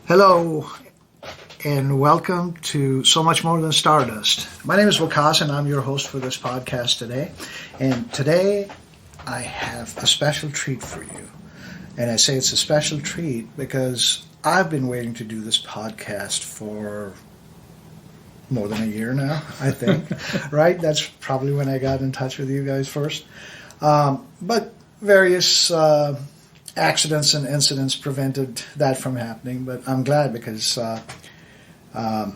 Hello, and welcome to So Much More Than Stardust. My name is Wakas, and I'm your host for this podcast today. And today, I have a special treat for you. And I say it's a special treat because I've been waiting to do this podcast for more than a year now, I think. Right? That's probably when I got in touch with you guys first. But various accidents and incidents prevented that from happening. But I'm glad because I have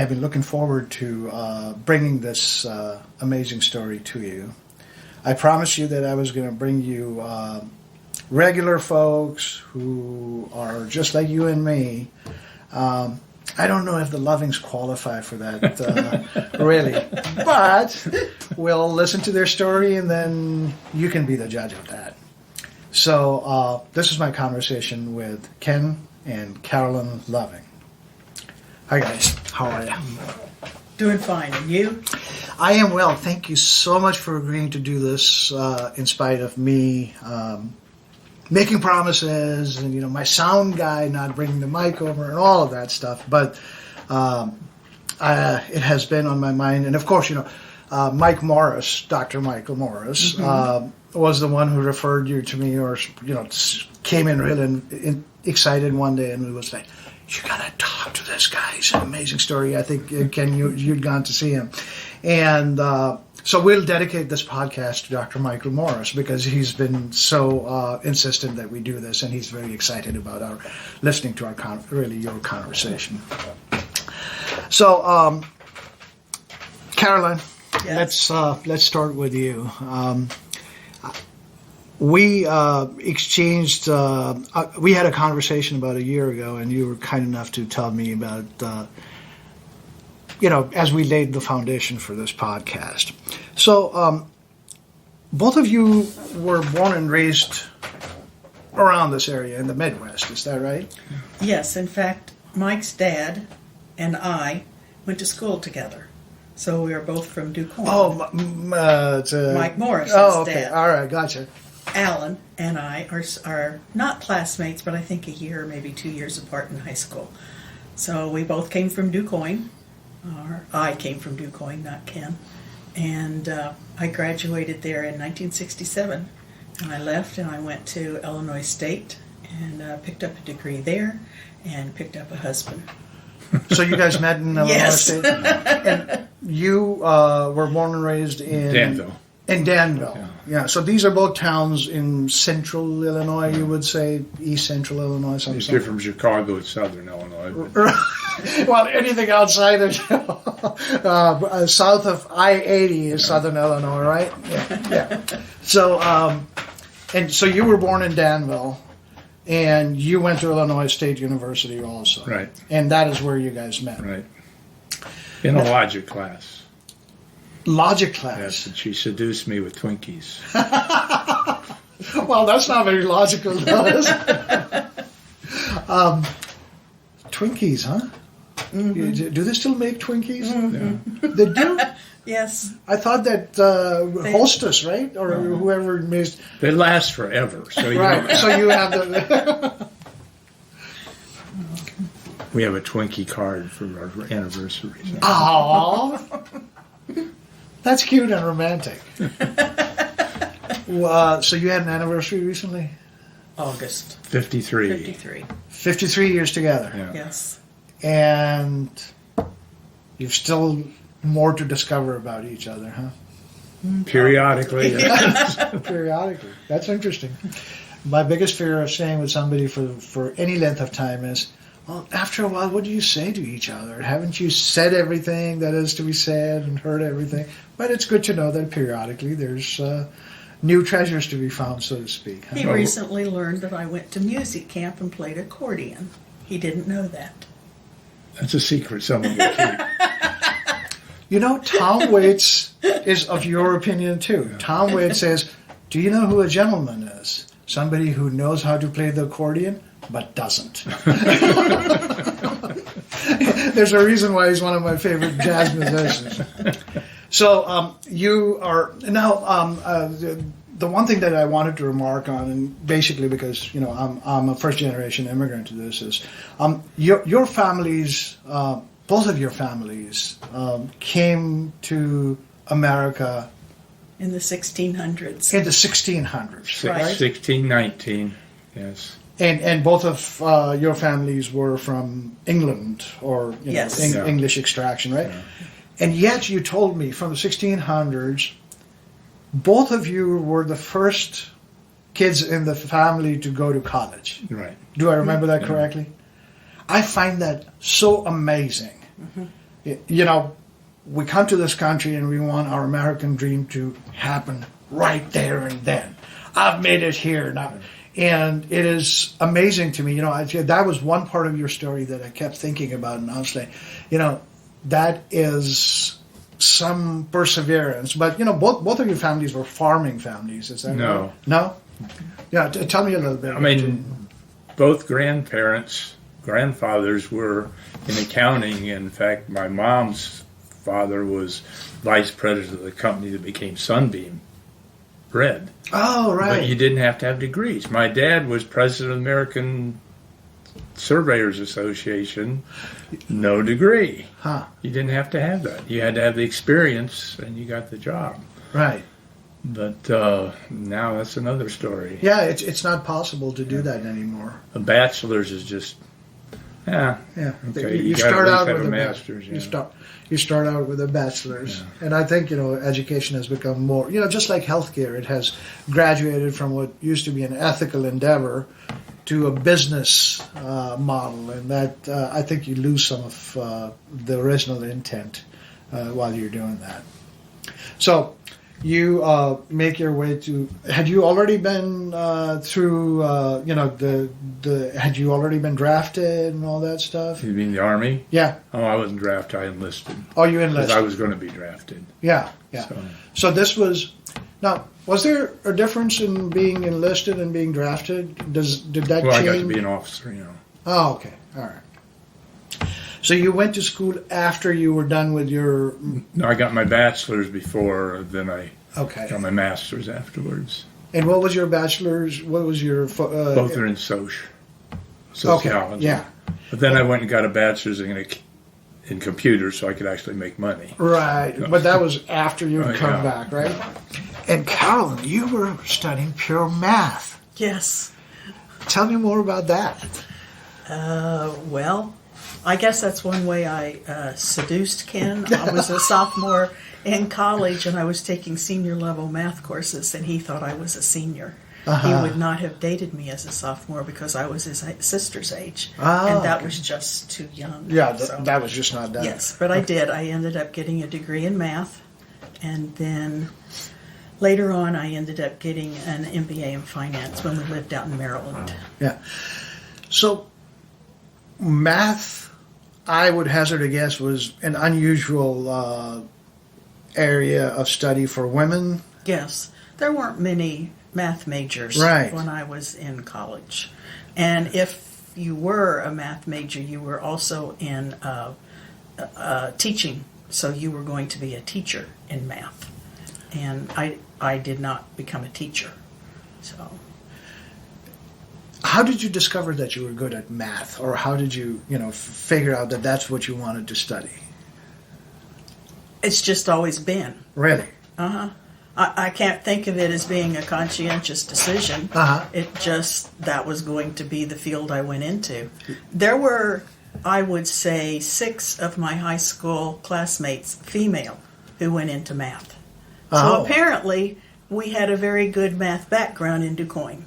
been looking forward to bringing this amazing story to you. I promised you that I was going to bring you regular folks who are just like you and me. I don't know if the Lovings qualify for that, really. But we'll listen to their story, and then you can be the judge of that. So this is my conversation with Ken and Carolyn Loving. Hi, guys. How are you? Doing fine. And you? I am well. Thank you so much for agreeing to do this in spite of me making promises and, my sound guy not bringing the mic over and all of that stuff. But it has been on my mind. And, of course, Mike Morris, Dr. Michael Morris, was the one who referred you to me or, came in really excited one day and was like, you got to talk to this guy. It's an amazing story. I think, Ken, you'd gone to see him. And so we'll dedicate this podcast to Dr. Michael Morris because he's been so insistent that we do this, and he's very excited about listening to your conversation. So, Carolyn, yes. let's start with you. We exchanged. We had a conversation about a year ago, and you were kind enough to tell me about. As we laid the foundation for this podcast. So, both of you were born and raised around this area in the Midwest, is that right? Yes. In fact, Mike's dad and I went to school together. So we are both from DuQuoin. Oh, Mike Morris. Oh, okay. Dad. All right, gotcha. Alan and I are not classmates, but I think a year, maybe 2 years apart in high school. So we both came from DuQuoin. Or I came from DuQuoin, not Ken. And I graduated there in 1967. And I left and I went to Illinois State and picked up a degree there and picked up a husband. So you guys met in Illinois Yes. State? And you were born and raised in... Danville. In Danville, yeah. So these are both towns in central Illinois, you would say, east central Illinois, something. It's different from Chicago to southern Illinois. Well, anything outside of south of I-80 is southern Illinois, right? Yeah. So, so you were born in Danville, and you went to Illinois State University also. Right. And that is where you guys met. Right. In a logic class. Logic class. Yes, and she seduced me with Twinkies. Well, that's not very logical, though, is it? Twinkies, huh? Mm-hmm. Do they still make Twinkies? Mm-hmm. Yeah. They do? Yes. I thought that Hostess, right? Or whoever made... They last forever. So right, so you have the... We have a Twinkie card for our anniversary. So. Aww. That's cute and romantic. So you had an anniversary recently? August. 53. 53. 53 years together. Yeah. Yes. And you've still more to discover about each other, huh? Periodically. Periodically. That's interesting. My biggest fear of staying with somebody for any length of time is, well, after a while, what do you say to each other? Haven't you said everything that is to be said and heard everything? But it's good to know that periodically there's new treasures to be found, so to speak. Huh? He recently learned that I went to music camp and played accordion. He didn't know that. That's a secret someone will keep. Tom Waits is of your opinion, too. Yeah. Tom Waits says, do you know who a gentleman is? Somebody who knows how to play the accordion, but doesn't. There's a reason why he's one of my favorite jazz musicians. So you are now the one thing that I wanted to remark on, and basically because I'm a first generation immigrant to this, is your families, both of your families, came to America In the 1600s. in the 1600s, Right. 1619, yes. And both of your families were from England or Yes. Yeah. English extraction, right? Yeah. And yet you told me from the 1600s, both of you were the first kids in the family to go to college. Right. Do I remember that correctly? I find that so amazing. We come to this country and we want our American dream to happen right there and then. I've made it here now. And it is amazing to me. That was one part of your story that I kept thinking about. And I was like, that is some perseverance. But, both of your families were farming families. Is that No. right? No? Yeah, tell me a little bit. I mean, both grandfathers were in accounting. In fact, my mom's father was vice president of the company that became Sunbeam Bread. Oh, right. But you didn't have to have degrees. My dad was president of the American Surveyors Association, no degree. Huh. You didn't have to have that. You had to have the experience, and you got the job. Right. But now that's another story. Yeah, it's not possible to do that anymore. A bachelor's is just, Yeah. okay. You gotta start at least out have with a a master's. You start out with a bachelor's, and I think education has become more. Just like healthcare, it has graduated from what used to be an ethical endeavor to a business model, and that I think you lose some of the original intent while you're doing that. So you make your way to. Had you already been through? Had you already been drafted and all that stuff? You mean the Army? Yeah. Oh, I wasn't drafted. I enlisted. Oh, you Because enlisted. I was going to be drafted. Yeah. So this was. Now, was there a difference in being enlisted and being drafted? Did that Well, change? I got to be an officer, Oh, okay. All right. So you went to school after you were done with your. No, I got my bachelor's before, then I Okay. got my master's afterwards. And what was your bachelor's? What was your? Both are in sociology. Okay. Yeah. But then I went and got a bachelor's in computers so I could actually make money. Right. But that was after you had come Yeah. back, right? And Carolyn, you were studying pure math. Yes. Tell me more about that. Well, I guess that's one way I seduced Ken. I was a sophomore in college, and I was taking senior level math courses, and he thought I was a senior. He would not have dated me as a sophomore because I was his sister's age, and that was just too young. Yeah, So- that was just not done. Yes, but I did. I ended up getting a degree in math, and then later on I ended up getting an MBA in finance when we lived out in Maryland. Yeah. So, math, I would hazard a guess, was an unusual area of study for women. Yes, there weren't many math majors Right. when I was in college. And if you were a math major, you were also in teaching. So you were going to be a teacher in math. And I did not become a teacher. So How did you discover that you were good at math? Or how did you, figure out that that's what you wanted to study? it's just always been. Really? I can't think of it as being a conscientious decision. It just, that was going to be the field I went into. There were, I would say, 6 of my high school classmates, female, who went into math. So apparently, we had a very good math background in DuQuoin.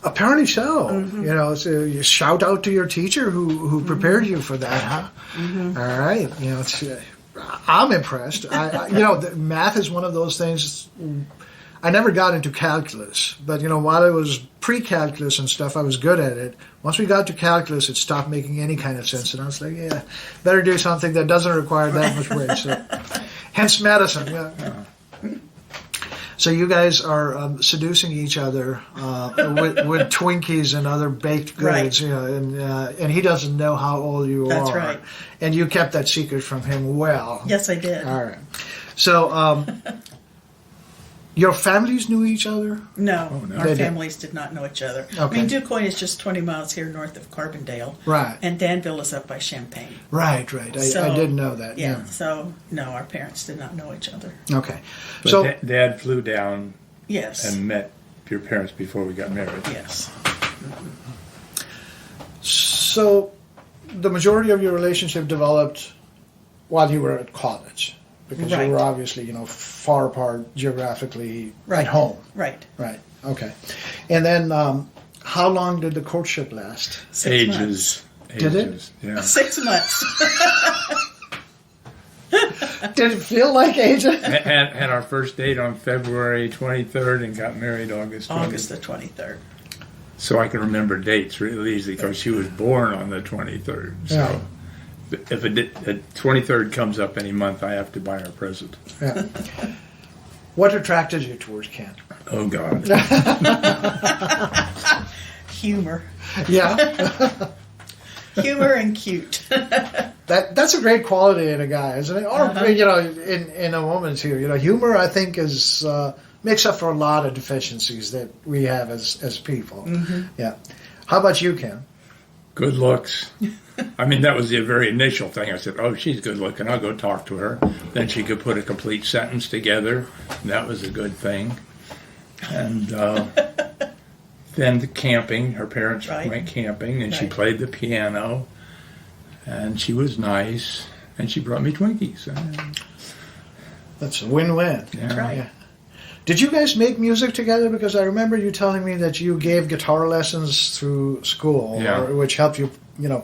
Apparently so. So you shout out to your teacher who prepared you for that, huh? All right. I'm impressed. Math is one of those things. I never got into calculus, but while I was pre-calculus and stuff, I was good at it. Once we got to calculus, it stopped making any kind of sense, and I was like, yeah, better do something that doesn't require that much brain. So, hence medicine. Yeah. So you guys are seducing each other with Twinkies and other baked goods, Right. And he doesn't know how old you are. That's right. And you kept that secret from him well. Yes, I did. All right. So Your families knew each other? No, Oh, no. our They did. families did not know each other. I Okay. mean, DuQuoin is just 20 miles here north of Carbondale. Right. And Danville is up by Champaign. Right. I didn't know that. Yeah, so no, our parents did not know each other. Okay. But So, Dad flew down Yes. and met your parents before we got married. Yes. so the majority of your relationship developed while you were at college, because Right. you were obviously, far apart geographically Right. at home. Right. Right. Okay. And then, how long did the courtship last? 6 months. Ages. Did it? Ages, yeah. 6 months. Did it feel like ages? Had our first date on February 23rd and got married August 20th. August the 23rd. So I can remember dates really easily because she was born on the 23rd. So if the 23rd comes up any month, I have to buy her a present. Yeah. What attracted you towards Ken? Oh, God. Humor. Yeah. Humor and cute. That's a great quality in a guy, isn't it? Or in a woman too. Humor I think is makes up for a lot of deficiencies that we have as people. Mm-hmm. Yeah. How about you, Ken? Good looks. I mean, that was the very initial thing. I said, oh, she's good looking. I'll go talk to her. Then she could put a complete sentence together. And that was a good thing. And then the camping. Her parents Right. went camping, and she Right. played the piano. And she was nice. And she brought me Twinkies. That's a win-win. Yeah. Right. Yeah. Did you guys make music together? Because I remember you telling me that you gave guitar lessons through school, Yeah. which helped you,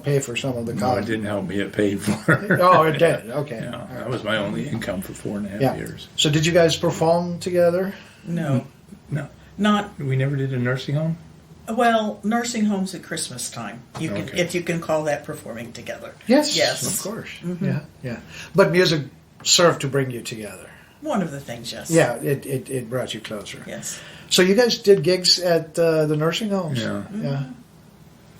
pay for some of the No, it college. didn't help me. It paid for it. Oh, it did. Okay. Yeah, that was my only income for 4.5 Yeah. years. So did you guys perform together? No. No. Not, We never did a nursing home? well, nursing homes at Christmas time. You can, Okay. if you can call that performing together. Yes. Yes. Of course. Yeah. But music served to bring you together. One of the things, yes. Yeah, it brought you closer. Yes. So you guys did gigs at the nursing homes? Yeah. Yeah.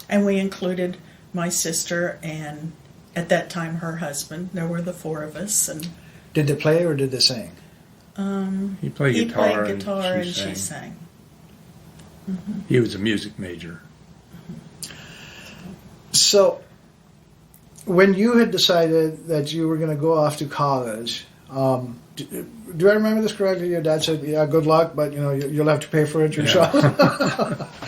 And we included my sister and at that time her husband. There were the four of us, and Did they play or did they sing? He played he guitar, played guitar and sang. she sang. He was a music major. So when you had decided that you were going to go off to college, do I remember this correctly? Your dad said, "Yeah, good luck, but you'll have to pay for it yourself."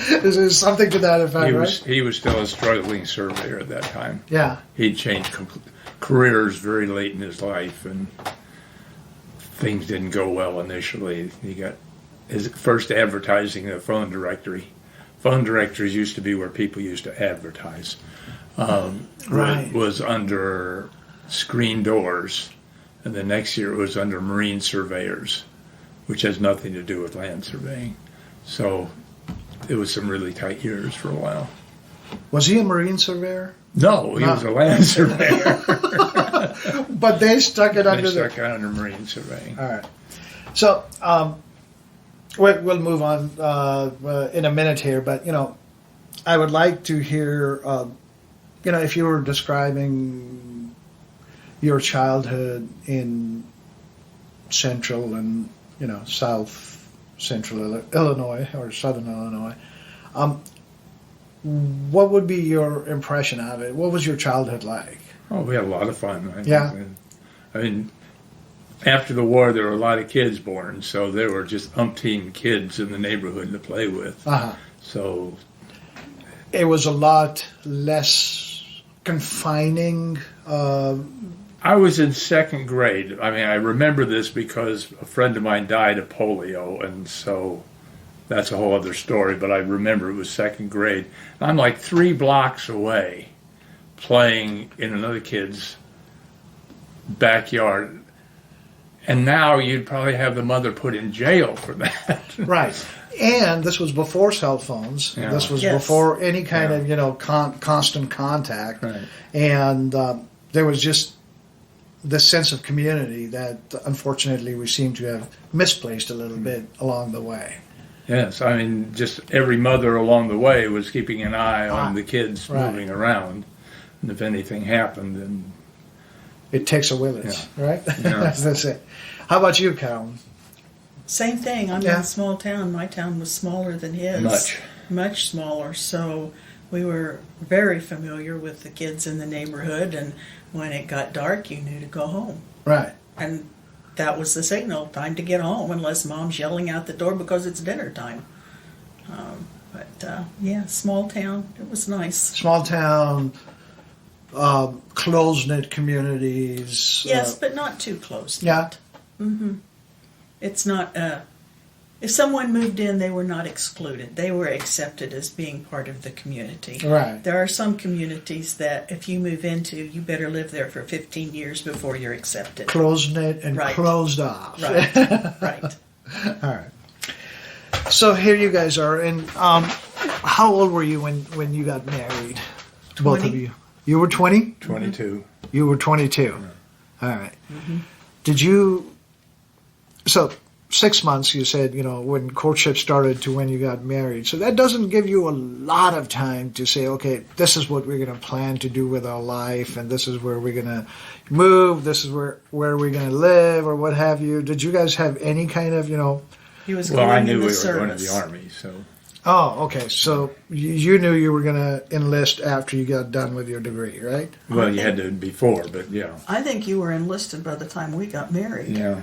There's something to that effect, right? He was still a struggling surveyor at that time. Yeah. He'd changed careers very late in his life, and things didn't go well initially. He got his first advertising in the phone directory. Phone directories used to be where people used to advertise. Right. Was under screen doors, and the next year it was under marine surveyors, which has nothing to do with land surveying. So it was some really tight years for a while. Was he a marine surveyor? No, he was a land surveyor. But they stuck it They under stuck out under marine surveying. All right. So we'll move on in a minute here, but I would like to hear, if you were describing your childhood in central and south central Illinois or southern Illinois. What would be your impression of it? What was your childhood like? Oh, we had a lot of fun. Yeah. I mean, after the war, there were a lot of kids born, so there were just umpteen kids in the neighborhood to play with. Uh-huh. So It was a lot less confining. I was in second grade. I mean, I remember this because a friend of mine died of polio, and so that's a whole other story, but I remember it was second grade. I'm like 3 blocks away playing in another kid's backyard. And now you'd probably have the mother put in jail for that. Right. And this was before cell phones. Yeah. This was Yes. before any kind of, constant contact. Right. And there was just this sense of community that, unfortunately, we seem to have misplaced a little bit along the way. Yes, I mean, just every mother along the way was keeping an eye on Ah, the kids right. moving around. And if anything happened, then It takes a village, right? Yeah. As they say. How about you, Carolyn? Same thing. I'm in Yeah. a small town. My town was smaller than his. Much smaller. So we were very familiar with the kids in the neighborhood, and when it got dark, you knew to go home. Right. And that was the signal, time to get home, unless mom's yelling out the door because it's dinner time. Yeah, small town. It was nice. Small town, close-knit communities. Yes, but not too close. Yeah. It's not, if someone moved in, they were not excluded. They were accepted as being part of the community. Right. There are some communities that if you move into, you better live there for 15 years before you're accepted. Close-knit and Right. closed off. Right, right. All right. So here you guys are, and how old were you when you got married? Both of 20. you. You were 20? 22. You were 22. All right. Did you? So 6 months, you said, when courtship started to when you got married. So that doesn't give you a lot of time to say, okay, this is what we're going to plan to do with our life, and this is where we're going to move. This is where we're going to live, or what have you. Did you guys have any kind of, He was Well, going I in knew the we were service. going to the Army, so Oh, okay. So you knew you were going to enlist after you got done with your degree, right? well, you had to before, but yeah, I think you were enlisted by the time we got married. yeah.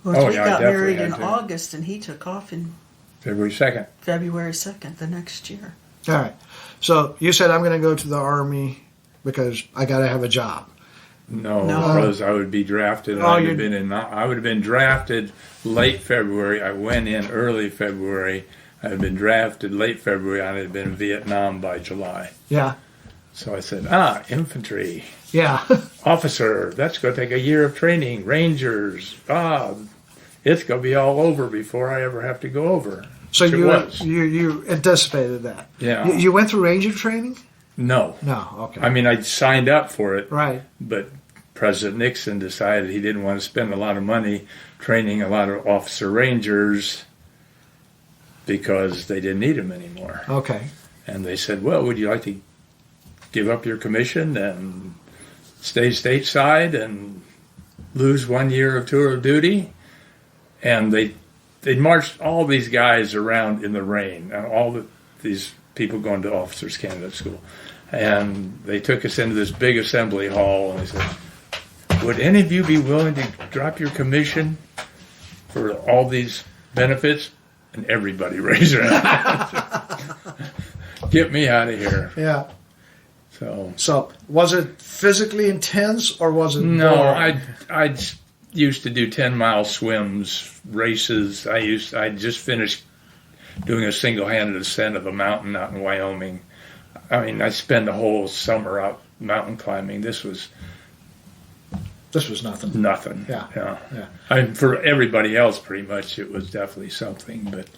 Because we yeah, I got definitely married had in to. August, and he took off in February 2nd. February 2nd the next year. All right. So you said, I'm going to go to the Army because I got to have a job. No, No. because I would be drafted. Oh, I would you- have been in. I would have been drafted late February. I went in early February. I had been drafted late February. I had been in Vietnam by July. Yeah. So I said, infantry Yeah. officer. That's going to take a year of training. Rangers. It's going to be all over before I ever have to go over. So Which it you was. you anticipated that. Yeah. You went through Ranger training? No. No. Okay. I mean, I signed up for it. Right. But President Nixon decided he didn't want to spend a lot of money training a lot of officer rangers because they didn't need them anymore. Okay. And they said, well, would you like to give up your commission and stay stateside and lose 1 year of tour of duty? And they marched all these guys around in the rain, and these people going to officers candidate school. And they took us into this big assembly hall, and they said, would any of you be willing to drop your commission for all these benefits? And everybody raised their hand. Get me out of here. Yeah. So was it physically intense or was it no, boring? I used to do 10-mile swims, races. I just finished doing a single-handed ascent of a mountain out in Wyoming. I mean, I spent the whole summer out mountain climbing. This was nothing. nothing. Yeah. I mean, for everybody else, pretty much, it was definitely something. But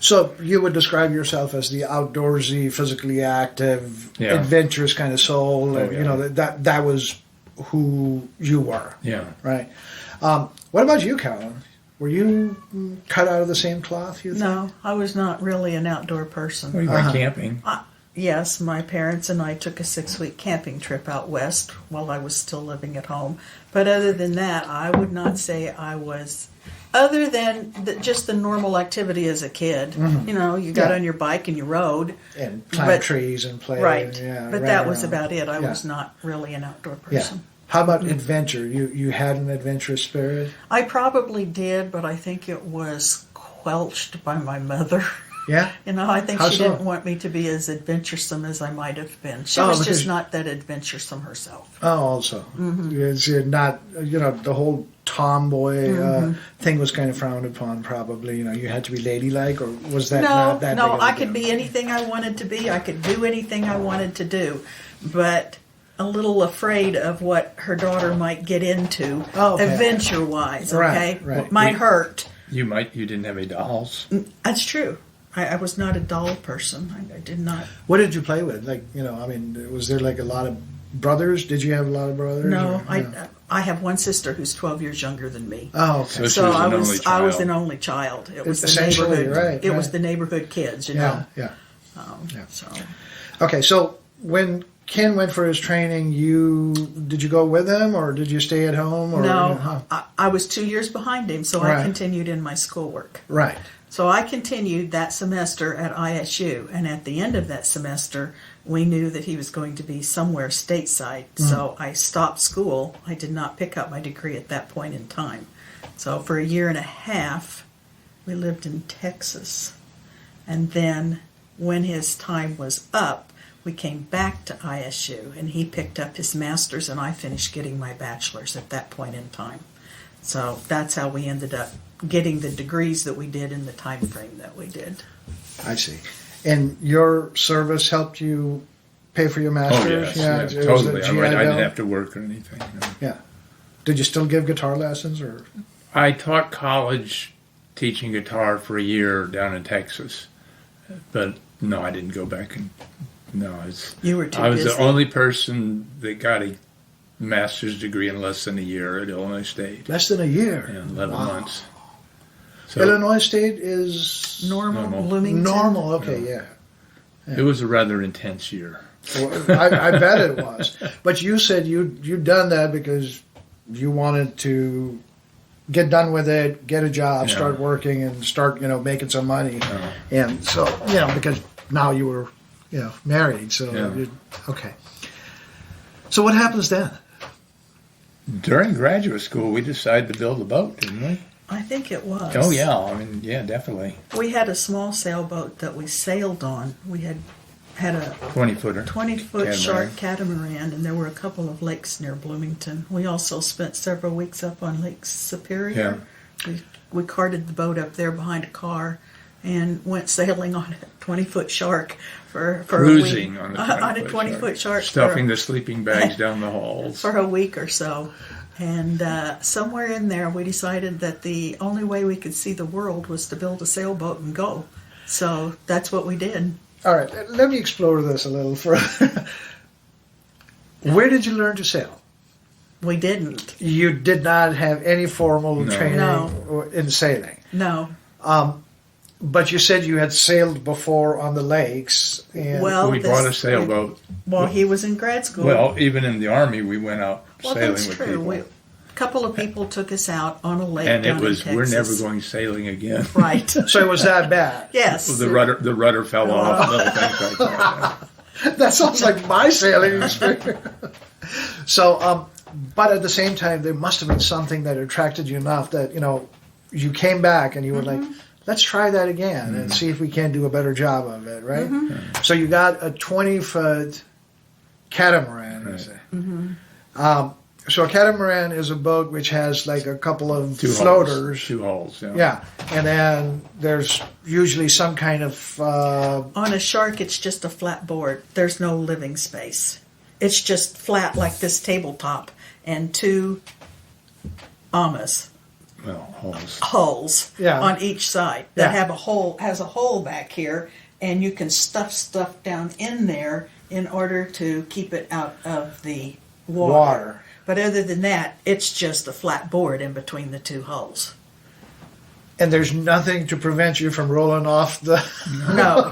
So you would describe yourself as the outdoorsy, physically active, Yeah. adventurous kind of soul, and yeah. that was who you were, yeah, right? What about you, Carolyn? Were you cut out of the same cloth? You think? No, I was not really an outdoor person. we went camping. Yes, my parents and I took a 6-week camping trip out west while I was still living at home. But other than that, I would not say I was, other than just the normal activity as a kid. You know, you got Yeah. on your bike and you rode. And plant But- trees and play. Right. Yeah, But ran that was around. about it. I Yeah. was not really an outdoor Yeah. person. How about adventure? You had an adventurous spirit? I probably did, but I think it was quelched by my mother. Yeah? You know, I think How she so? didn't want me to be as adventuresome as I might have been. She Oh, was because- just not that adventuresome herself. Oh, also. You're not, the whole tomboy thing was kind of frowned upon, probably. You had to be ladylike, or was that No, not that big no, of a I could deal? be anything I wanted to be. I could do anything I wanted to do. But a little afraid of what her daughter might get into, Oh, okay. adventure-wise, okay? Right. Might hurt. You didn't have any dolls. That's true. I was not a doll person. I did not. What did you play with? Was there like a lot of brothers? Did you have a lot of brothers? No, or- I have one sister who's 12 years younger than me. Oh, okay. So she So was I an was only I was child. an only child. It was the Essentially, neighborhood. right, It was right. the neighborhood kids, you Yeah, know. yeah. Yeah. So Okay, so when Ken went for his training, did you go with him, or did you stay at home? Or, No, I was 2 years behind him, so Right. I continued in my schoolwork. Right. So I continued that semester at ISU, and at the end of that semester, we knew that he was going to be somewhere stateside. So I stopped school. I did not pick up my degree at that point in time. So for a year and a half, we lived in Texas. And then when his time was up, we came back to ISU, and he picked up his master's, and I finished getting my bachelor's at that point in time. So that's how we ended up getting the degrees that we did in the time frame that we did. I see. And your service helped you pay for your Oh, master's? yes, it was totally. the I GI didn't Bill? have to work or anything. No. Yeah. Did you still give guitar lessons, or? I taught college teaching guitar for a year down in Texas, but no, I didn't go back and You were too I was busy. the only person that got a master's degree in less than a year at Illinois State. Less than a year. Yeah, 11 Wow. months. So Illinois State is Normal, Bloomington. normal. Okay, yeah. it was a rather intense year. Well, I bet it was. But you said you'd done that because you wanted to get done with it, get a job, Yeah. start working, and start making some money. Yeah. And so because now you were married. So Yeah. okay. So what happens then? During graduate school, we decided to build a boat, didn't we? I think it was. Oh, yeah. I mean, yeah, definitely. We had a small sailboat that we sailed on. We had a 20-footer. 20-foot shark catamaran, and there were a couple of lakes near Bloomington. We also spent several weeks up on Lake Superior. We carted the boat up there behind a car and went sailing on a 20-foot shark for Cruising a week. on the 20-foot shark. Stuffing the sleeping bags down the halls. For a week or so. And somewhere in there, we decided that the only way we could see the world was to build a sailboat and go. So that's what we did. All right, let me explore this a little further. Where did you learn to sail? We didn't. You did not have any formal training No. in sailing. No. But you said you had sailed before on the lakes. And Well, We bought a sailboat. Well, he was in grad school. Well, even in the Army, we went out Well, sailing that's with true. people. A couple of people took us out on a lake And down it was, in we're Texas. never going sailing again. Right. so it was that bad. Yes. The rudder fell off, little things like that. That sounds like my sailing experience. So, but at the same time, there must have been something that attracted you enough that, you came back and you were like, let's try that again and see if we can do a better job of it, right? So you got a 20-foot catamaran, you say. So a catamaran is a boat which has like a couple of floaters. 2 hulls, yeah. Yeah, and then there's usually some kind of... On a shark, it's just a flat board. There's no living space. It's just flat like this tabletop and 2 amas, Well, hulls. hulls Yeah. on each side that Yeah. has a hole back here, and you can stuff stuff down in there in order to keep it out of the water. But other than that, it's just a flat board in between the 2 hulls. And there's nothing to prevent you from rolling off the No,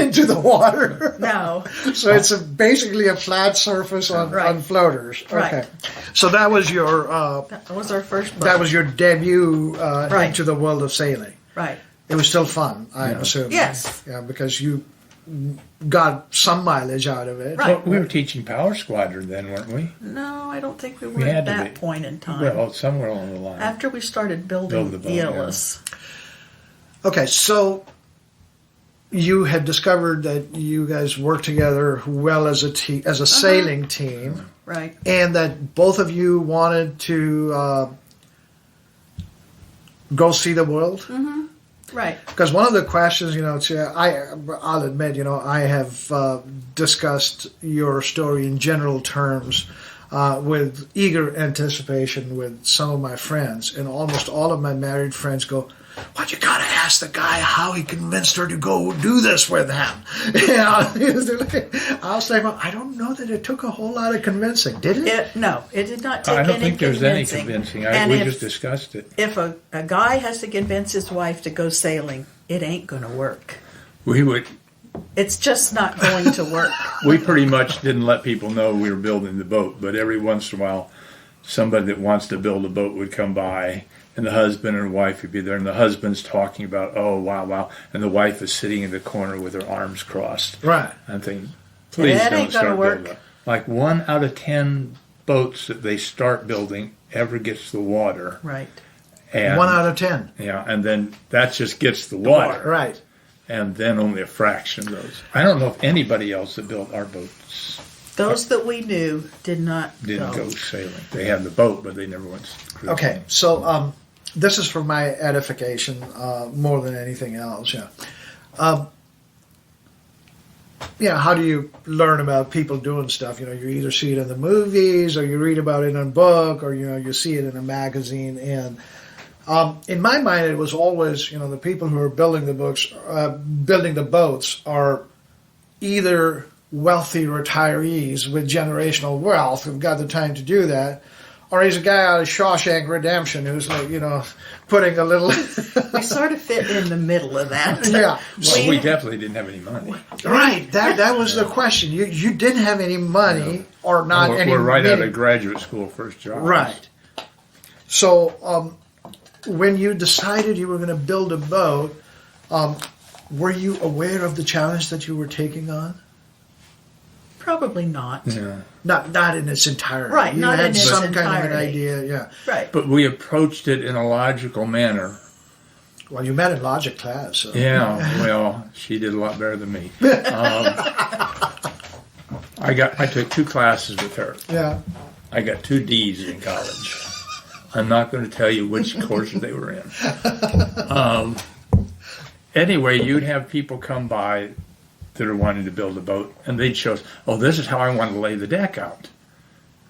into the water. no. So it's basically a flat surface on, Right. on floaters. Right. Okay. So that was your That was our first boat. that was your debut Right. into the world of sailing. Right. It was still fun, I assume. Yes. Yeah, because you got some mileage out of it. Right. Well, we were teaching Power Squadron then, weren't we? No, I don't think we were We at had to that be. point in time. Well, somewhere along the line. After we started Build building the boat, yeah. ELS. Okay, so you had discovered that you guys worked together well as a sailing team, Right. and that both of you wanted to go see the world. Right. Because one of the questions, I'll admit, I have discussed your story in general terms with eager anticipation with some of my friends, and almost all of my married friends go, "Well, you gotta ask the guy how he convinced her to go do this with him." I was like, well, I don't know that it took a whole lot of convincing, did it? No, it did not take I don't any think there's any convincing. convincing. And We if, just discussed it. if a guy has to convince his wife to go sailing, it ain't going to work. We would It's just not going to work. We pretty much didn't let people know we were building the boat, but every once in a while, somebody that wants to build a boat would come by, and the husband and wife would be there, and the husband's talking about, oh, wow, and the wife is sitting in the corner with her arms crossed. Right. I'm thinking, please That don't ain't gonna start work. building that. Like 1 out of 10 boats that they start building ever gets the water. Right. And, 1 out of 10. Yeah, and then that just gets the water. Right. And then only a fraction of those. I don't know if anybody else that built our boats Those that we knew didn't go sailing. They had the boat, but they never went cruising. Okay, so this is for my edification more than anything else. How do you learn about people doing stuff? You either see it in the movies, or you read about it in a book, or you see it in a magazine. And in my mind, it was always the people who are building the boats are either wealthy retirees with generational wealth who've got the time to do that, or he's a guy out of Shawshank Redemption who's putting a little. We sort of fit in the middle of that. Yeah. Well, we definitely didn't have any money. Right. That was the question. You didn't have any money or not any. We're right out money. of graduate school, first job. Right. So when you decided you were going to build a boat, were you aware of the challenge that you were taking on? Probably not. Yeah. Not in its entirety. Right, You not had in its some kind of an entirety. idea, yeah. Right. But we approached it in a logical manner. Well, you met in logic class. So. Yeah, well, she did a lot better than me. I took 2 classes with her. Yeah. I got 2 D's in college. I'm not going to tell you which courses they were in. Anyway, you'd have people come by that are wanting to build a boat, and they'd show us, oh, this is how I want to lay the deck out.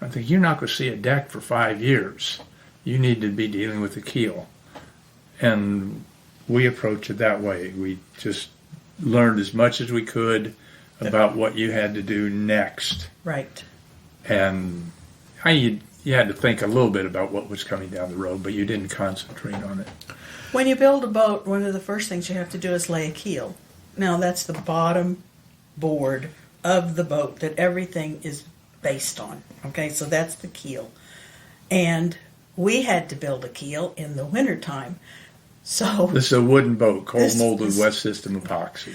I think, you're not going to see a deck for 5 years. You need to be dealing with the keel. And we approached it that way. We just learned as much as we could about what you had to do next. Right. And you had to think a little bit about what was coming down the road, but you didn't concentrate on it. When you build a boat, one of the first things you have to do is lay a keel. Now, that's the bottom board of the boat that everything is based on. Okay, so that's the keel. And we had to build a keel in the wintertime. So This is a wooden boat, cold This- molded this- West System epoxy.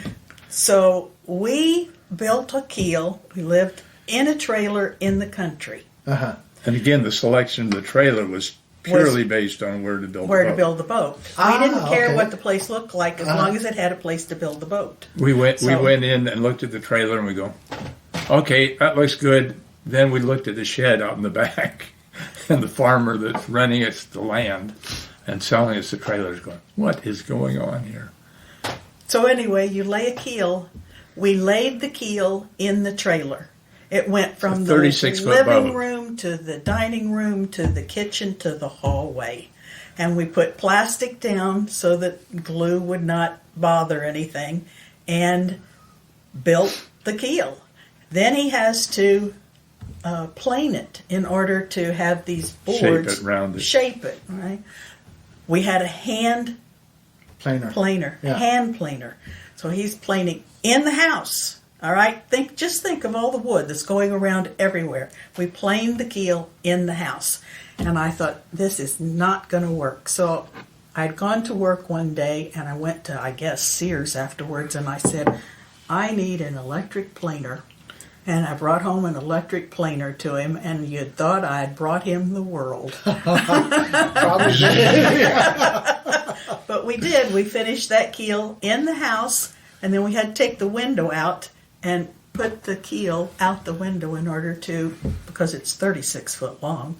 So we built a keel. We lived in a trailer in the country. Uh-huh. And again, the selection of the trailer was purely based on where to build Where the boat. to build the boat. Ah, We didn't care okay. what the place looked like as long as it had a place to build the boat. We went So- in and looked at the trailer and we go, okay, that looks good. Then we looked at the shed out in the back, and the farmer that's running us the land and selling us the trailers going, what is going on here? So anyway, you lay a keel. We laid the keel in the trailer. It went from A the 36-foot living boat. room to the dining room to the kitchen to the hallway. And we put plastic down so that glue would not bother anything and built the keel. Then he has to plane it in order to have these boards. Shape it, round it. Shape it, right? We had a hand planer, Yeah. hand planer. So he's planing in the house. All right, just think of all the wood that's going around everywhere. We planed the keel in the house, and I thought this is not going to work. So I'd gone to work one day, and I went to, I guess, Sears afterwards, and I said, I need an electric planer. And I brought home an electric planer to him, and you'd thought I'd brought him the world. Probably. But we did. We finished that keel in the house, and then we had to take the window out and put the keel out the window in order to, because it's 36 foot long,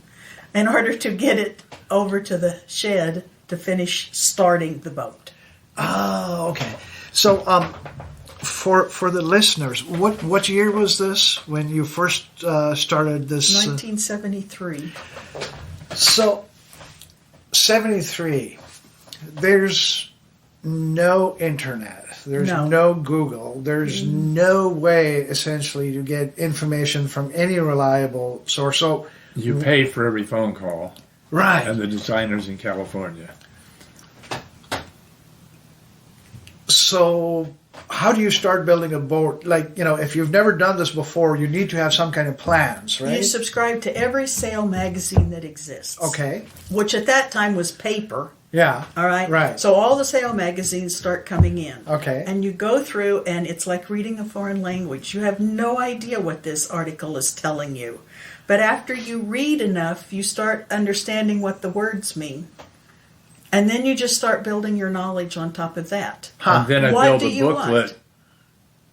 in order to get it over to the shed to finish starting the boat. Oh, okay. So, for the listeners, what year was this when you first started this? 1973. So, 73. There's no internet. There's No. no Google. There's no way, essentially, to get information from any reliable source. So, You pay for every phone call, and right. the designers in California. So how do you start building a boat? Like, if you've never done this before, you need to have some kind of plans, right? You subscribe to every sail magazine that exists. Okay. Which at that time was paper. Yeah. All right? Right. So all the sail magazines start coming in. Okay. And you go through, and it's like reading a foreign language. You have no idea what this article is telling you. But after you read enough, you start understanding what the words mean. And then you just start building your knowledge on top of that. And then I What built do a you booklet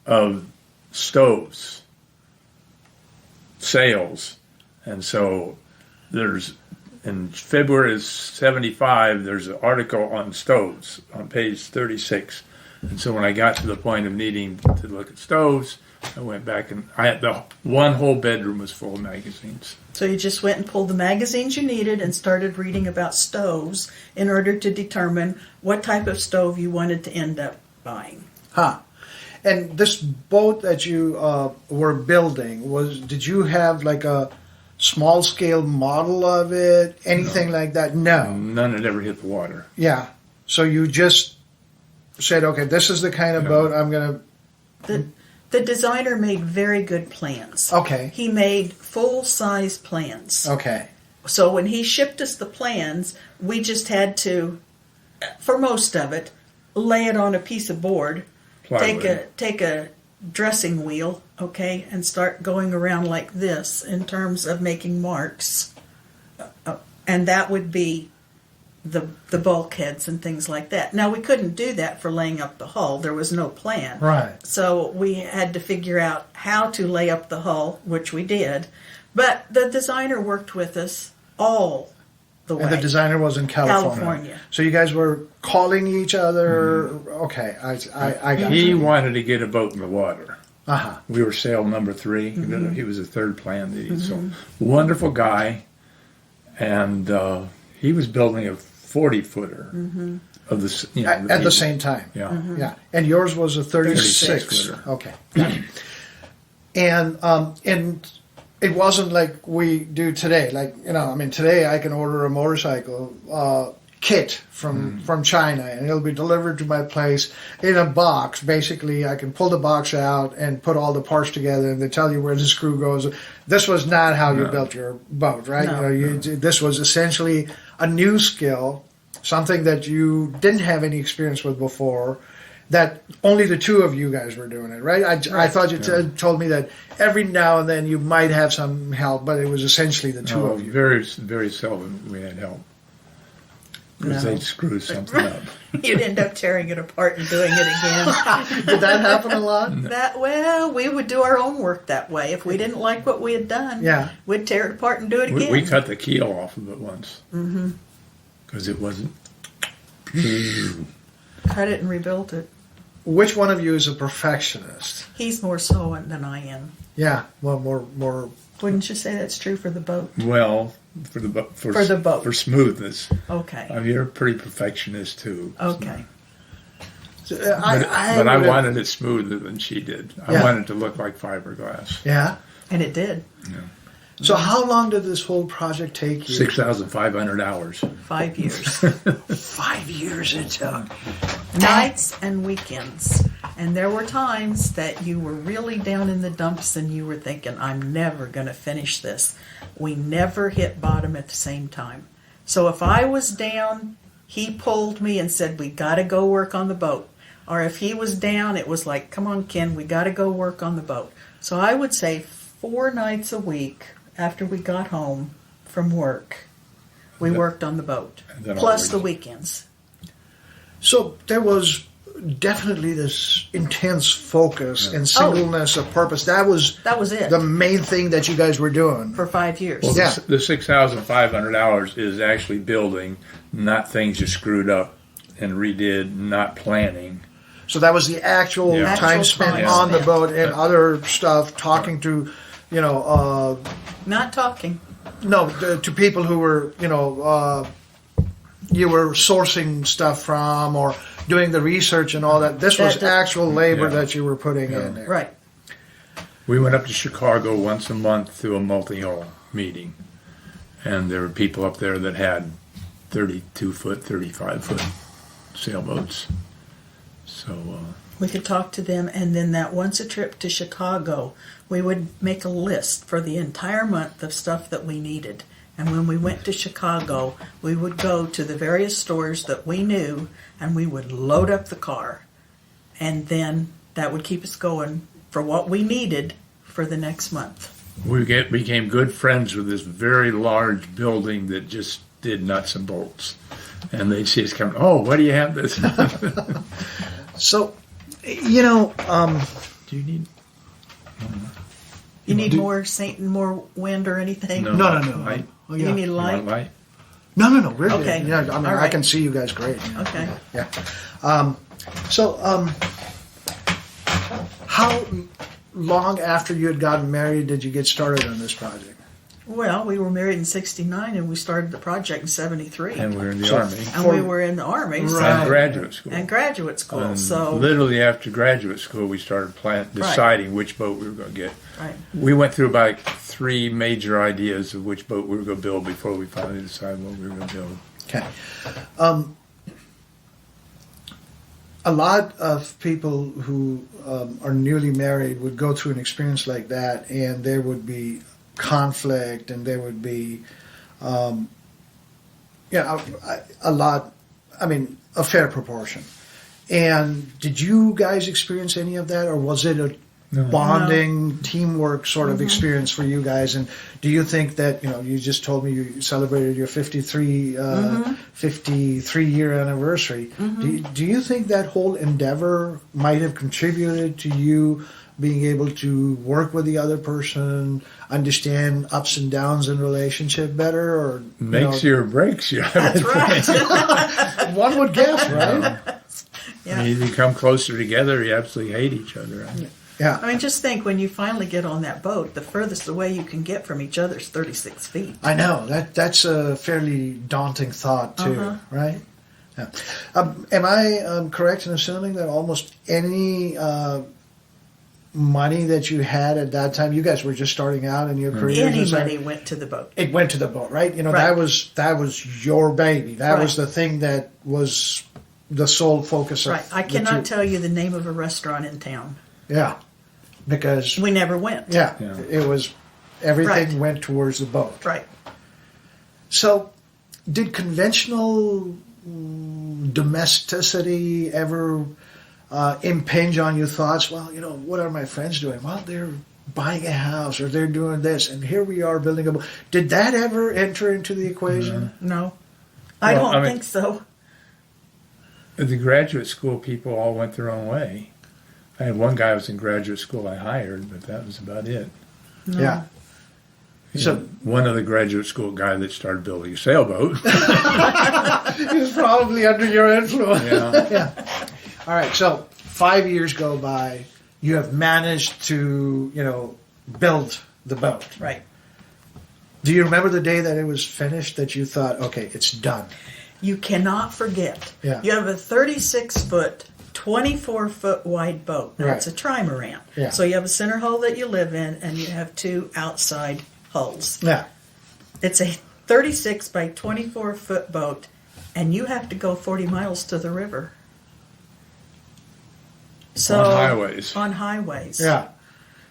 want? of stoves, sails. And so there's, in February of 75, there's an article on stoves on page 36. And so when I got to the point of needing to look at stoves, I went back and I had the one whole bedroom was full of magazines. So you just went and pulled the magazines you needed and started reading about stoves in order to determine what type of stove you wanted to end up buying. Huh. And this boat that you were building, did you have like a small scale model of it? Anything like that? No. None had ever hit the water. Yeah. So you just said, okay, this is the kind of boat I'm going to... The designer made very good plans. Okay. He made full-size plans. Okay. So when he shipped us the plans, we just had to, for most of it, lay it on a piece of board, Plywood. take a dressing wheel, okay, and start going around like this in terms of making marks. And that would be the bulkheads and things like that. Now, we couldn't do that for laying up the hull. There was no plan. Right. So we had to figure out how to lay up the hull, which we did. But the designer worked with us all the way. And the designer was in California. So you guys were calling each other. Okay, I got He you. wanted to get a boat in the water. Uh-huh. We were sail number 3. He was the third plan that he so wonderful guy, and he was building a 40-footer of the At the people. same time. Yeah. Yeah. And yours was a 36. 36-footer. Okay. And it wasn't like we do today. Like, today I can order a motorcycle kit from China, and it'll be delivered to my place in a box. Basically, I can pull the box out and put all the parts together, and they tell you where the screw goes. This was not how you built your boat, right? No. This was essentially a new skill, something that you didn't have any experience with before, that only the two of you guys were doing it, right? I thought you told me that every now and then you might have some help, but it was essentially the two of you. Very, very seldom we had help. Because No. they'd screw something up. You'd end up tearing it apart and doing it again. Did that happen a lot? We would do our own work that way. If we didn't like what we had done, Yeah. we'd tear it apart and do it again. We cut the keel off of it once. Because it wasn't... Cut it and rebuilt it. Which one of you is a perfectionist? He's more so than I am. Yeah, well, more. Wouldn't you say that's true for the boat? Well, for the boat. For the boat. For smoothness. Okay. I mean, you're a pretty perfectionist, too. Okay. But I would've- wanted it smoother than she did. I Yeah. wanted it to look like fiberglass. Yeah. And it did. So how long did this whole project take you? 6,500 hours. 5 years. 5 years it took. Nights and weekends. And there were times that you were really down in the dumps and you were thinking, I'm never going to finish this. We never hit bottom at the same time. So if I was down, he pulled me and said, we got to go work on the boat. Or if he was down, it was like, come on, Ken, we got to go work on the boat. So I would say 4 nights a week after we got home from work, we worked on the boat. And then Plus always- the weekends. So there was definitely this intense focus and singleness of purpose. That was it. the main thing that you guys were doing. For 5 years. Well, Yeah. the 6,500 hours is actually building, not things you screwed up and redid, not planning. So that was the actual Yeah. time Actual spent time on the spent. boat and other stuff, talking to, Not talking. to people who were, you were sourcing stuff from or doing the research and all that. This was That- actual labor Yeah. that you were putting in there. Right. We went up to Chicago once a month to a multi-hull meeting. And there were people up there that had 32-foot, 35-foot sailboats. So We could talk to them, and then that once a trip to Chicago, we would make a list for the entire month of stuff that we needed. And when we went to Chicago, we would go to the various stores that we knew, and we would load up the car. And then that would keep us going for what we needed for the next month. we became good friends with this very large building that just did nuts and bolts. And they'd see us coming, oh, why do you have this? So, Do you need? You need more wind or anything? no. Light? Oh, You yeah. need You light? want light? No, we're good. Okay. Yeah, I mean, All I right. can see you guys great. Okay. Yeah. How long after you had gotten married did you get started on this project? Well, we were married in '69, and we started the project in '73. And we were in the So- Army. And we were in the Army. so- Right. And graduate school. And graduate school. And so, literally after graduate school, we started deciding which boat we were going to get. right. We went through about 3 major ideas of which boat we were going to build before we finally decided what we were going to build. Okay. A lot of people who are newly married would go through an experience like that, and there would be conflict, and there would be, a lot, a fair proportion. And did you guys experience any of that, or was it a bonding, teamwork sort of experience for you guys? And do you think that, you just told me you celebrated your 53-year anniversary. Do you think that whole endeavor might have contributed to you being able to work with the other person, understand ups and downs in relationship better, or Makes you or breaks you. That's right. one would guess, right? Yeah. You come closer together, you absolutely hate each other. Yeah. I mean, just think when you finally get on that boat, the furthest away you can get from each other is 36 feet. I know that's a fairly daunting thought too, right? Yeah. Am I correct in assuming that almost any money that you had at that time, you guys were just starting out in your career? Any money went to the boat. It went to the boat, right? Right. That was your baby. That was Right. the thing that was the sole focus of. Right. I cannot tell you the name of a restaurant in town. Yeah, because We never went. yeah, Yeah. it was everything Right. went towards the boat. Right. So, did conventional domesticity ever impinge on your thoughts? Well, what are my friends doing? Well, they're buying a house, or they're doing this, and here we are building a boat. Did that ever enter into the equation? No. I Well, don't think so. The graduate school people all went their own way. I had one guy who was in graduate school I hired, but that was about it. Yeah. So One of the graduate school guy that started building a sailboat. he was probably under your influence. Yeah. Yeah. All right. So 5 years go by. You have managed to, build the boat. Right. Do you remember the day that it was finished? That you thought, okay, it's done. You cannot forget. Yeah. You have a 36-foot, 24-foot wide boat. Now, Right. it's a trimaran. Yeah. So you have a center hull that you live in, and you have 2 outside hulls. Yeah. It's a 36 by 24-foot boat, and you have to go 40 miles to the river. So On highways. On highways. Yeah.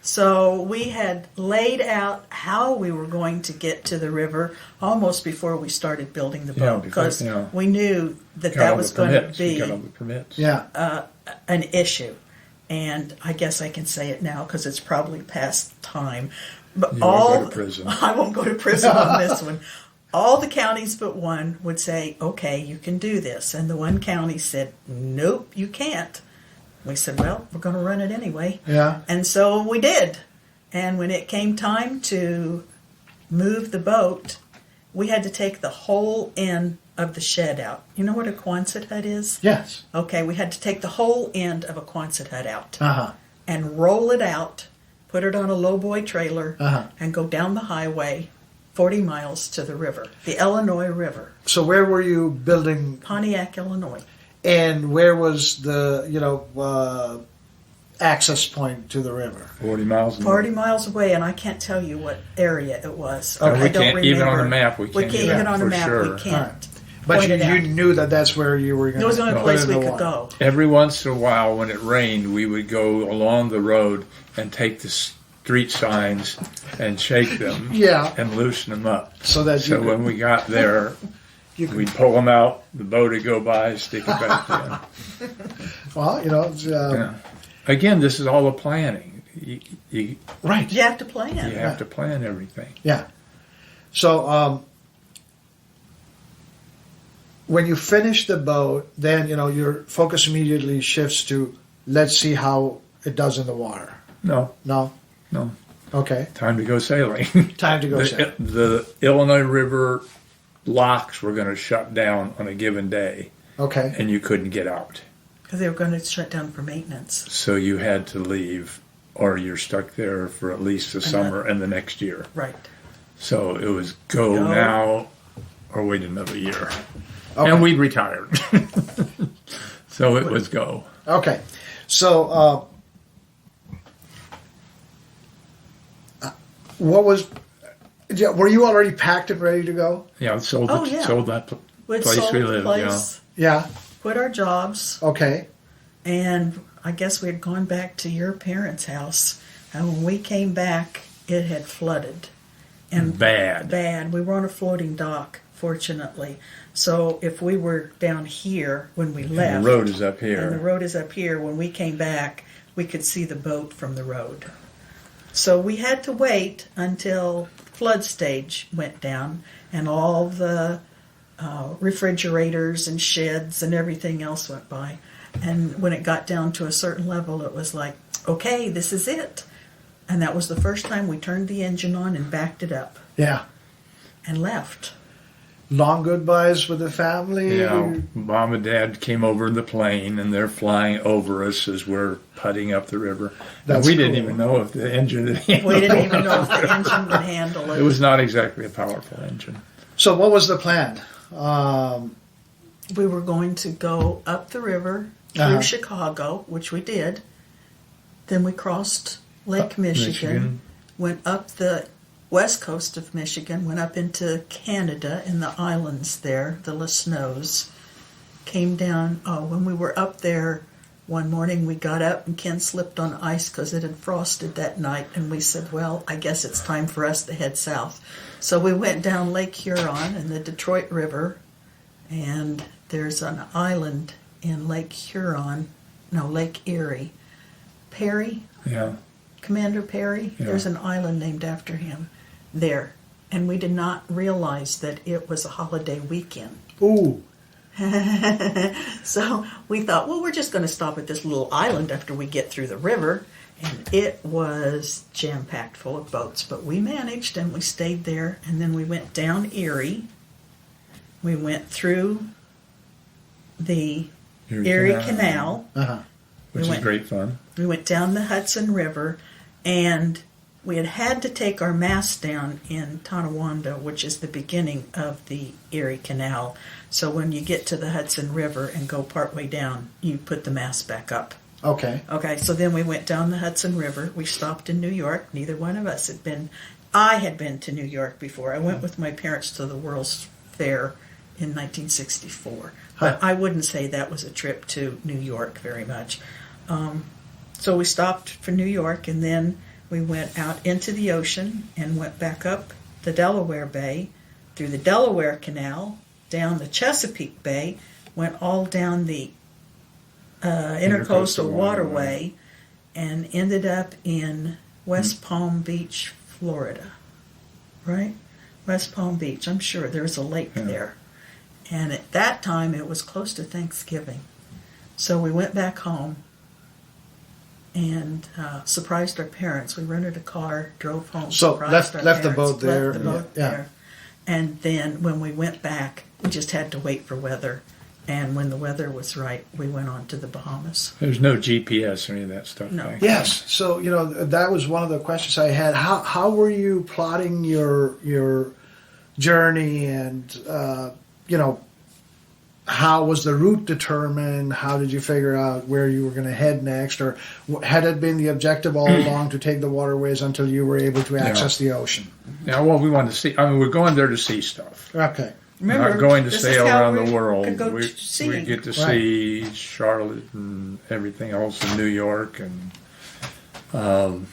So we had laid out how we were going to get to the river almost before we started building the Yeah, boat, because yeah. we knew that Got all was the going to permits. We got all be the permits. Yeah. an issue. And I guess I can say it now because it's probably past time. But You won't go to prison. I won't go to prison on this one. All the counties but one would say, okay, you can do this. And the one county said, nope, you can't. We said, well, we're going to run it anyway. Yeah. And so we did. And when it came time to move the boat, we had to take the whole end of the shed out. You know what a Quonset hut is? Yes. Okay, we had to take the whole end of a Quonset hut out Uh-huh. and roll it out, put it on a lowboy trailer, Uh-huh. and go down the highway 40 miles to the river, the Illinois River, So where were you building, Pontiac, Illinois. and where was the, access point to the river? 40 miles. 40 miles away, and I can't tell you what area it was. Okay. I We don't can't, remember. even on a map, we can't Even on a for map, sure. we can't. But pointed you out. knew that that's where you were going It was the to only place we could go. Every once in a while, when it rained, we would go along the road and take the street signs and shake them Yeah. and loosen them up. So that you So when we got there, we'd pull them out, the boat would go by, stick it back in. well, it's, Yeah. Again, this is all the planning. You right. You have to plan. have to plan everything. Yeah. So when you finish the boat, then your focus immediately shifts to let's see how it does in the water. No, No. no. Okay. Time to go sailing. Time to go. Sam. The Illinois River locks were going to shut down on a given day, Okay. and you couldn't get out. Because they were going to shut down for maintenance. So you had to leave, or you're stuck there for at least the summer and the next year. Right. So it was go Go. now or wait another year. Okay. And we'd retired. So it was go. Okay. So what was? Yeah, were you already packed and ready to go? Yeah, sold, Oh, yeah. sold that We'd place sold we the lived, place, Yeah. quit our jobs, Okay. and I guess we had gone back to your parents' house. And when we came back, it had flooded. And Bad. We were on a floating dock, fortunately. So if we were down here when we And left, the road is up and the here. road is up here, when we came back, we could see the boat from the road. So we had to wait until flood stage went down and all the refrigerators and sheds and everything else went by. And when it got down to a certain level, it was like, okay, this is it. And that was the first time we turned the engine on and backed it up Yeah. and left. Long goodbyes with the family. Yeah, Mom and Dad came over in the plane, and they're flying over us as we're putting up the river. And That's we didn't cool. even know if the engine had We handled didn't even know if the engine would handle it. Was not exactly a powerful engine. So what was the plan? We were going to go up the river through Uh-huh. Chicago, which we did. Then we crossed Lake Michigan, went up the west coast of Michigan, went up into Canada in the islands there, the Les Snows. Came down, when we were up there one morning, we got up and Ken slipped on ice because it had frosted that night. And we said, well, I guess it's time for us to head south. So we went down Lake Huron and the Detroit River. And there's an island in Lake Erie. Perry, Yeah. Commander Perry, Yeah. there's an island named after him there. And we did not realize that it was a holiday weekend. Ooh. So we thought, well, we're just going to stop at this little island after we get through the river. And it was jam-packed full of boats. But we managed and we stayed there. And then we went down Erie. We went through the Erie Canal. Uh-huh. Which We is went- great fun. We went down the Hudson River, and we had to take our mast down in Tonawanda, which is the beginning of the Erie Canal. So when you get to the Hudson River and go partway down, you put the mast back up. Okay. Okay, so then we went down the Hudson River. We stopped in New York. Neither one of us had been. I had been to New York before. I went with my parents to the World's Fair in 1964. But I wouldn't say that was a trip to New York very much. So we stopped for New York, and then we went out into the ocean and went back up the Delaware Bay, through the Delaware Canal, down the Chesapeake Bay, went all down the Intercoastal Waterway, and ended up in West Palm Beach, Florida. Right? West Palm Beach, I'm sure. There's a lake there. And at that time, it was close to Thanksgiving. So we went back home and surprised our parents. We rented a car, drove home, So surprised our left the parents, boat there. Left the boat Yeah. there. And then when we went back, we just had to wait for weather. And when the weather was right, we went on to the Bahamas. There's no GPS or any of that stuff. No. back then. Yes. So that was one of the questions I had. How were you plotting your journey, and how was the route determined? How did you figure out where you were going to head next, or had it been the objective all along to take the waterways until you were able to access the ocean? Yeah, well, we wanted to see. I mean, we're going there to see stuff. Okay. Remember, not going to this sail is how around we the world. could go we seeing. get to Right. see Charlotte and everything else in New York, and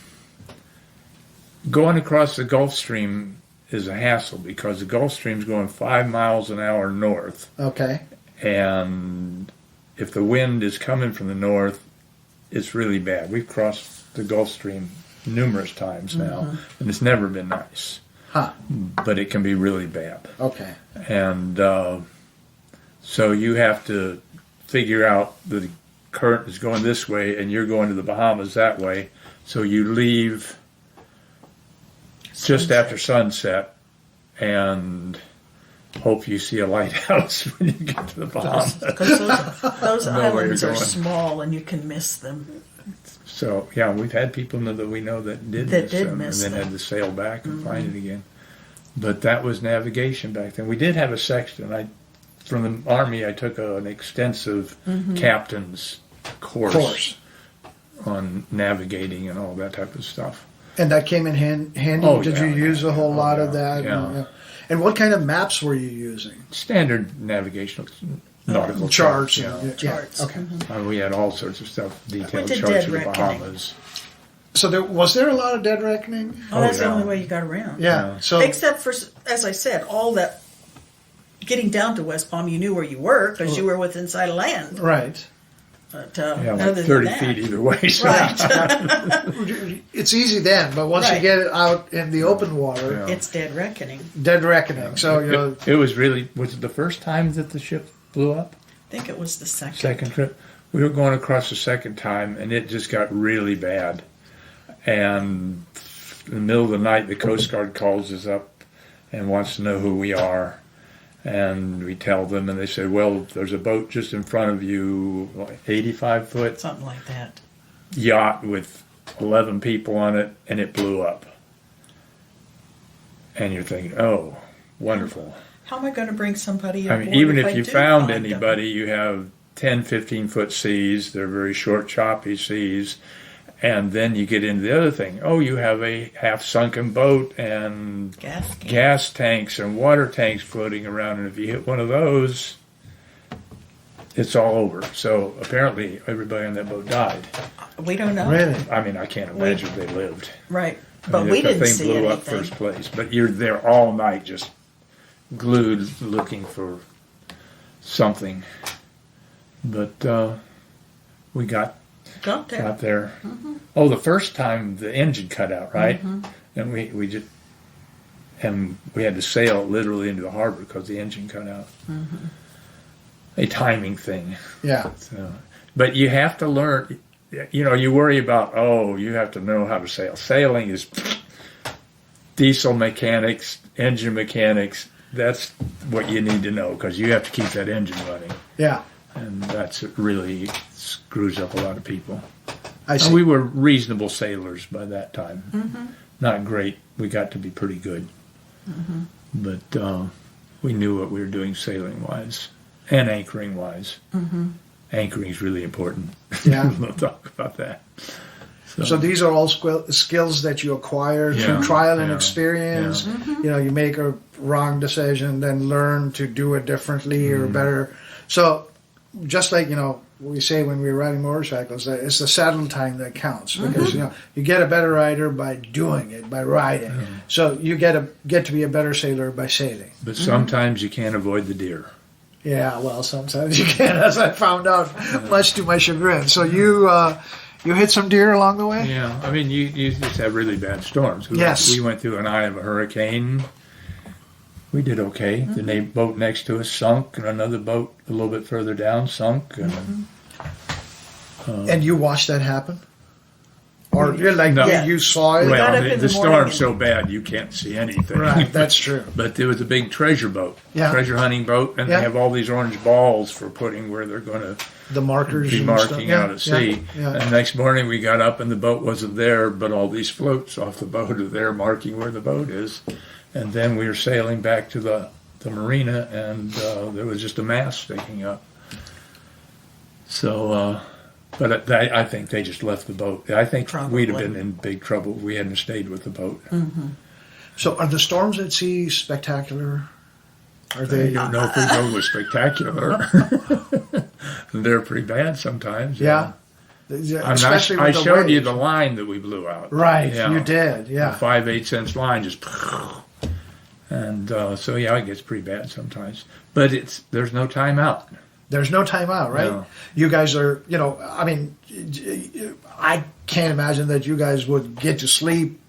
going across the Gulf Stream is a hassle because the Gulf Stream's going 5 miles an hour north, Okay. and if the wind is coming from the north, it's really bad. We've crossed the Gulf Stream numerous times now, and it's never been nice. Huh. But it can be really bad. Okay. And so you have to figure out that the current is going this way and you're going to the Bahamas that way. So you leave just after sunset and hope you see a lighthouse when you get to the Bahamas. Because those Know where islands you're are going. small and you can miss them. So yeah, we've had people that we know that did That miss did them miss and then them. had to sail back and find it again. But that was navigation back then. We did have a sextant. From the Army, I took an extensive captain's course on navigating and all that type of stuff. And that came in handy? Oh, Did yeah, you use a whole lot of yeah, that? yeah. And what kind of maps were you using? Standard navigational nautical Charts. stuff, and- Charts. Okay. we had all sorts of stuff, detailed did charts dead of the reckoning. Bahamas. So was there a lot of dead reckoning? Oh, that's the yeah. only way you got around. Yeah. So Except for, as I said, all that getting down to West Palm, you knew where you were because you were within sight of land. right. But Yeah, other like than 30 that, feet either way. So. right? It's easy then, but once you Right. get it out in the open water, Yeah. It's dead reckoning. dead reckoning. So you know, It was it the first time that the ship blew up? I think it was the second. Second trip. We were going across the second time, and it just got really bad. And in the middle of the night, the Coast Guard calls us up and wants to know who we are. And we tell them, and they said, well, there's a boat just in front of you, 85-foot Something like that. yacht with 11 people on it, and it blew up. And you're thinking, oh, wonderful. How am I going to bring somebody I aboard mean, even I if you do found find them? anybody, you have 10, 15-foot seas. They're very short, choppy seas. And then you get into the other thing. Oh, you have a half-sunken boat and gas tanks and water tanks floating around. And if you hit one of those, it's all over. So apparently everybody on that boat died. We don't know. really. I mean, I can't imagine they lived. Right. I But mean, we if the didn't thing see blew anything. up first place. But you're there all night just glued looking for something. But we got Got there. there. Oh, the first time the engine cut out, right? And we just we had to sail literally into the harbor because the engine cut out. A timing thing. Yeah. So, but you have to learn. You know, you worry about you have to know how to sail. Sailing is diesel mechanics, engine mechanics. That's what you need to know because you have to keep that engine running. Yeah. And that's really screws up a lot of people. I see. And we were reasonable sailors by that time. Not great. We got to be pretty good. But we knew what we were doing sailing-wise and anchoring-wise. Anchoring is really important. Yeah. We'll talk about that. So these are all skills that you acquire Yeah, through trial and yeah, experience. You know, you make a wrong decision, then learn to do it differently or better. So just like, you know, we say when we're riding motorcycles, that it's the saddle time that counts because, you know, you get a better rider by doing it, by riding. So you get to be a better sailor by sailing. But sometimes you can't avoid the deer. Yeah, well, sometimes you can, as I found out, much to my chagrin. So you hit some deer along the way? Yeah, I mean, you just have really bad storms. Yes. We went through an eye of a hurricane. We did okay. The boat next to us sunk, and another boat a little bit further down sunk. And, And you watched that happen? Or you're like, No. you saw it? got well, up the in the storm's morning so bad you can't see anything. Right, that's true. But there was a big treasure boat, Yeah. treasure hunting boat, and Yeah. they have all these orange balls for putting where they're going to The markers be and marking stuff. out at sea. Yeah. And next morning we got up and the boat wasn't there, but all these floats off the boat are there marking where the boat is. And then we were sailing back to the marina, and there was just a mast sticking up. So, but I think they just left the boat. I think we'd have Probably. been in big trouble if we hadn't stayed with the boat. So are the storms at sea spectacular? Are they? I don't know if we go with spectacular. They're pretty bad sometimes. Yeah. Especially I with the showed you waves. the line that we blew out. Right, Yeah. you did. Yeah. The 5/8 line just, and so yeah, it gets pretty bad sometimes. But there's no timeout. There's no time out, right? No. You guys are, I mean, I can't imagine that you guys would get to sleep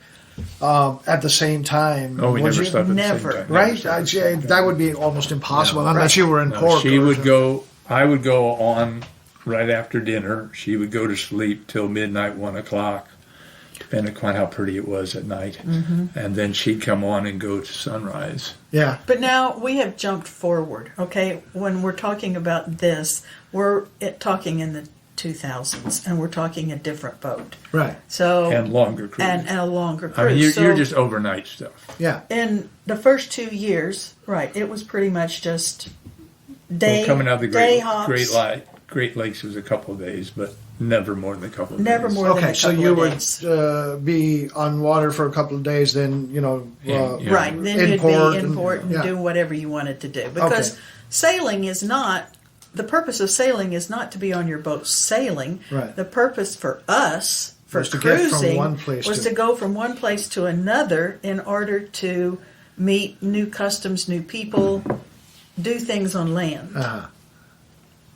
at the same time. Oh, we would never you? slept at Never. the same time. Right? Never slept at the same time. That would be almost impossible unless you were in No, port. she or would something. go. I would go on right after dinner. She would go to sleep till midnight, 1 o'clock, depending upon how pretty it was at night. And then she'd come on and go to sunrise. Yeah. But now we have jumped forward, okay? When we're talking about this, we're talking in the 2000s, and we're talking a different boat. Right. So And longer cruise. and a longer cruise. I mean, So you're just overnight stuff. Yeah. in the first 2 years, right? It was pretty much just day Well, coming out of the day hops. Great Lakes was a couple of days, but never more than a couple of Never days. more than Okay, a so couple you of would days. be on water for a couple of days, then, Yeah. Right, then in you'd port be in and- port and yeah. do whatever you wanted to do. Because sailing is not, the purpose of sailing is not to be on your boat sailing. Right. The purpose for us, for Was to get from cruising, one place was to- to go from one place to another in order to meet new customs, new people, do things on land. Uh-huh.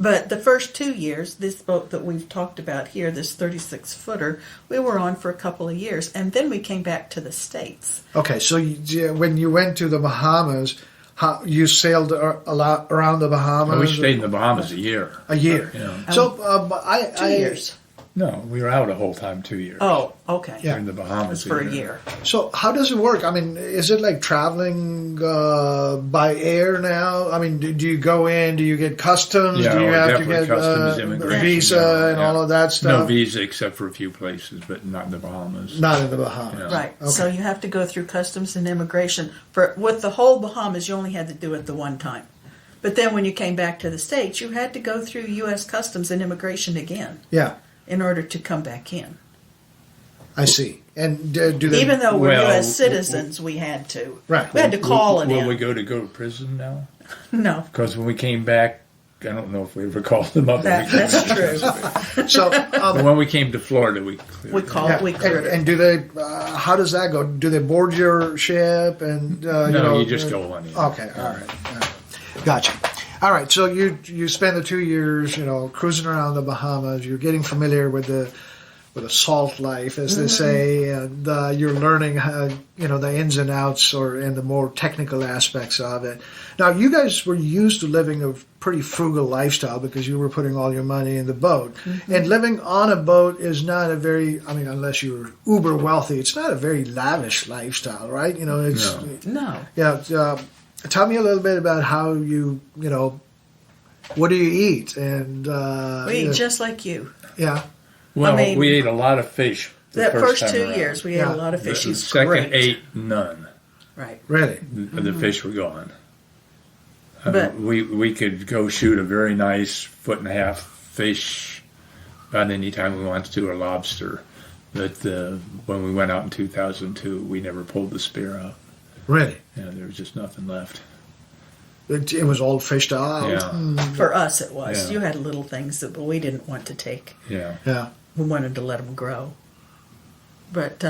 But the first 2 years, this boat that we've talked about here, this 36-footer, we were on for a couple of years, and then we came back to the States. Okay, so when you went to the Bahamas, you sailed a lot around the Bahamas? We stayed in the Bahamas a year. a year. Yeah. So 2 years. No, we were out a whole time, 2 years. Oh, okay. Yeah. In the Bahamas For a year. So how does it work? I mean, is it like traveling by air now? I mean, do you go in? Do you get customs? Yeah, do you have to definitely get customs, immigration, visa yeah, and yeah. all of that stuff? No visa except for a few places, but not in the Bahamas. Not in the Bahamas. Yeah. Right. Okay. So you have to go through customs and immigration. With the whole Bahamas, you only had to do it the one time. But then when you came back to the States, you had to go through U.S. Customs and immigration again Yeah, in order to come back in. I see. And do they? Even though we're Well, U.S. citizens, we had to. Right. We had to call it Will in. we go to prison now? No. Because when we came back, I don't know if we ever called them up. That's true. So When we came to Florida, we cleared We them. called. yeah. We cleared it. And do they? How does that go? Do they board your ship? And No, you just go on in. Okay, all right. Gotcha. All right, so you spend the 2 years, cruising around the Bahamas. You're getting familiar with the salt life, as they say, and you're learning, the ins and outs and the more technical aspects of it. Now, you guys were used to living a pretty frugal lifestyle because you were putting all your money in the boat. And living on a boat is not a very, unless you're uber wealthy, it's not a very lavish lifestyle, right? It's No. yeah. Tell me a little bit about how you, what do you eat? And We eat just like you. yeah, Well, I mean, we ate a lot of fish. The That first time 2 around. years, we ate Yeah. a lot of fish. The It was second great. ate none. Right. really. The fish were gone. But- we could go shoot a very nice 1.5 foot fish about any time we wanted to, or lobster. But when we went out in 2002, we never pulled the spear out. Really, Yeah, there was just nothing left. it was all fished out. Yeah, For us, it was. Yeah. You had little things that we didn't want to take. yeah. Yeah. We wanted to let them grow. But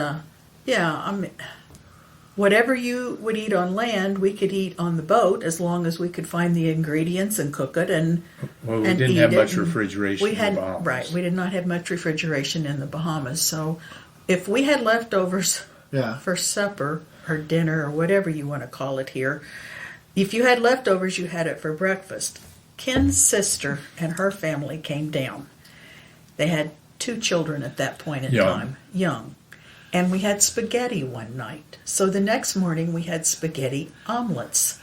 whatever you would eat on land, we could eat on the boat as long as we could find the ingredients and cook it. And Well, we and didn't eat have it, much and refrigeration. we had in the Bahamas. right. We did not have much refrigeration in the Bahamas. So if we had leftovers Yeah. for supper or dinner or whatever you want to call it here, if you had leftovers, you had it for breakfast. Ken's sister and her family came down. They had 2 children at that point in time, young. And we had spaghetti one night. So the next morning we had spaghetti omelets.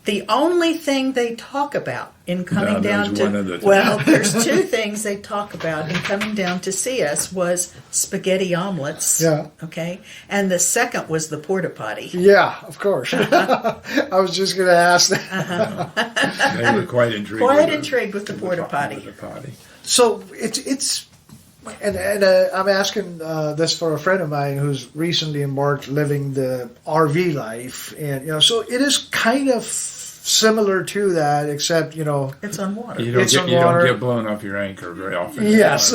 The only thing they talk about in coming down there's one other to thing. well, there's 2 things they talk about in coming down to see us was spaghetti omelets. Yeah. Okay. And the second was the porta potty. Yeah, of course. I was just going to ask that. They were quite intrigued. Quite with intrigued with the porta potty. with the potty. So it's And I'm asking this for a friend of mine who's recently embarked living the RV life, and so it is kind of similar to that, except It's on water. You don't, It's get, on you don't water. get blown off your anchor very often. Yes.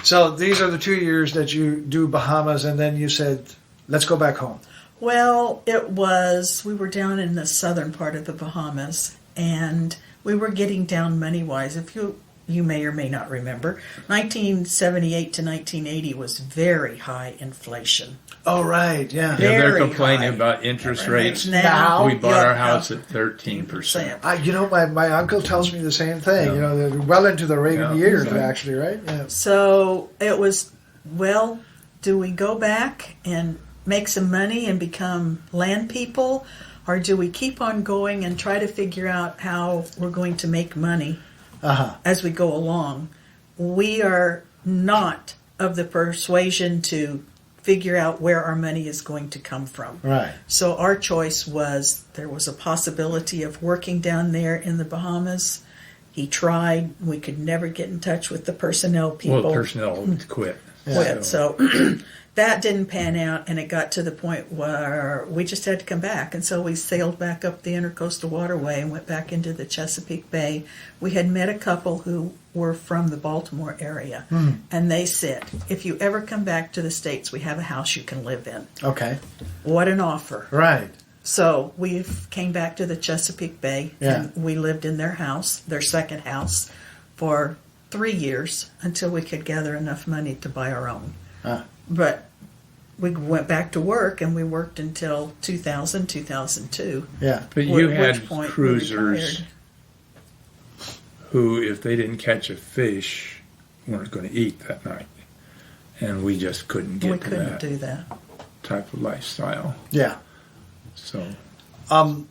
So these are the 2 years that you do Bahamas, and then you said, "Let's go back home." Well, we were down in the southern part of the Bahamas, and we were getting down money-wise. If you may or may not remember, 1978 to 1980 was very high inflation. Oh, right, yeah. Yeah, they're Very complaining high. about interest rates. Now, We bought our yeah, house at 13%. My uncle tells me the same thing. Yeah. They're well into the Reagan Yeah. years, Exactly. actually, right? Yeah. So it was, well, do we go back and make some money and become land people, or do we keep on going and try to figure out how we're going to make money as we go along? We are not of the persuasion to figure out where our money is going to come from. Right. So our choice was, there was a possibility of working down there in the Bahamas. He tried. We could never get in touch with the personnel people. Well, personnel quit. Quit. So that didn't pan out, and it got to the point where we just had to come back. And so we sailed back up the Intercoastal Waterway and went back into the Chesapeake Bay. We had met a couple who were from the Baltimore area, and they said, if you ever come back to the States, we have a house you can live in. Okay. What an offer. Right. So we came back to the Chesapeake Bay, Yeah. and we lived in their house, their second house, for 3 years until we could gather enough money to buy our own. But we went back to work, and we worked until 2000, 2002. Yeah. But you At had which point we cruisers retired. who, if they didn't catch a fish, weren't going to eat that night. And we just couldn't get We to couldn't that do that. type of lifestyle. Yeah. So,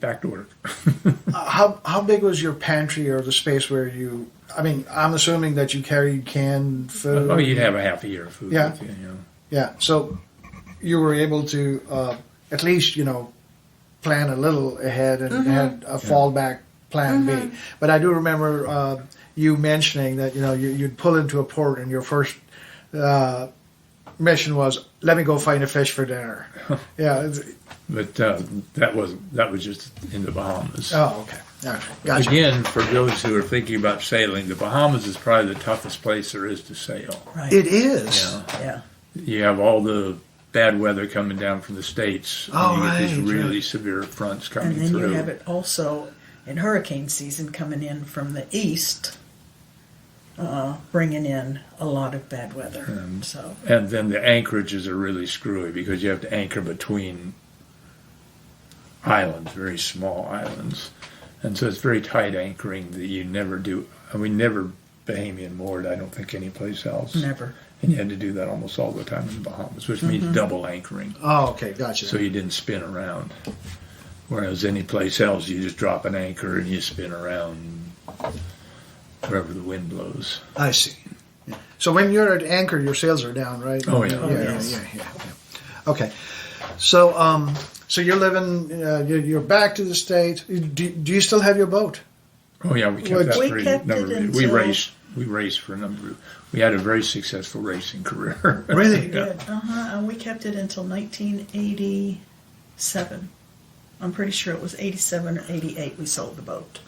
back to work. How big was your pantry or the space where you? I mean, I'm assuming that you carried canned food. Oh, you'd have a half a year of food Yeah. with you, Yeah. So you were able to at least plan a little ahead and had a fallback plan B. But I do remember you mentioning that you'd pull into a port and your first mission was, let me go find a fish for dinner. Yeah. But that was just in the Bahamas. Oh, okay. All right. Gotcha. Again, for those who are thinking about sailing, the Bahamas is probably the toughest place there is to sail. Right. It is. Yeah. You have all the bad weather coming down from the States. Oh, and you get these right, really right. severe fronts And coming then through. you have it also in hurricane season coming in from the east, bringing in a lot of bad weather. So And then the anchorages are really screwy because you have to anchor between islands, very small islands. And so it's very tight anchoring that you never do. And we never Bahamian moored, I don't think, anyplace else. never. And you had to do that almost all the time in the Bahamas, which means double anchoring. Oh, okay. Gotcha. So you didn't spin around. Whereas any place else, you just drop an anchor and you spin around wherever the wind blows. I see. Yeah. So when you're at anchor, your sails are down, right? Oh, yeah. Yeah. Okay. So, so you're living. You're back to the States. Do you still have your boat? Oh yeah, we kept that We for kept a number it of years. We until- raced for a number of. We had a very successful racing career. Really? Good. And we kept it until 1987. I'm pretty sure it was 87 or 88 we sold the boat.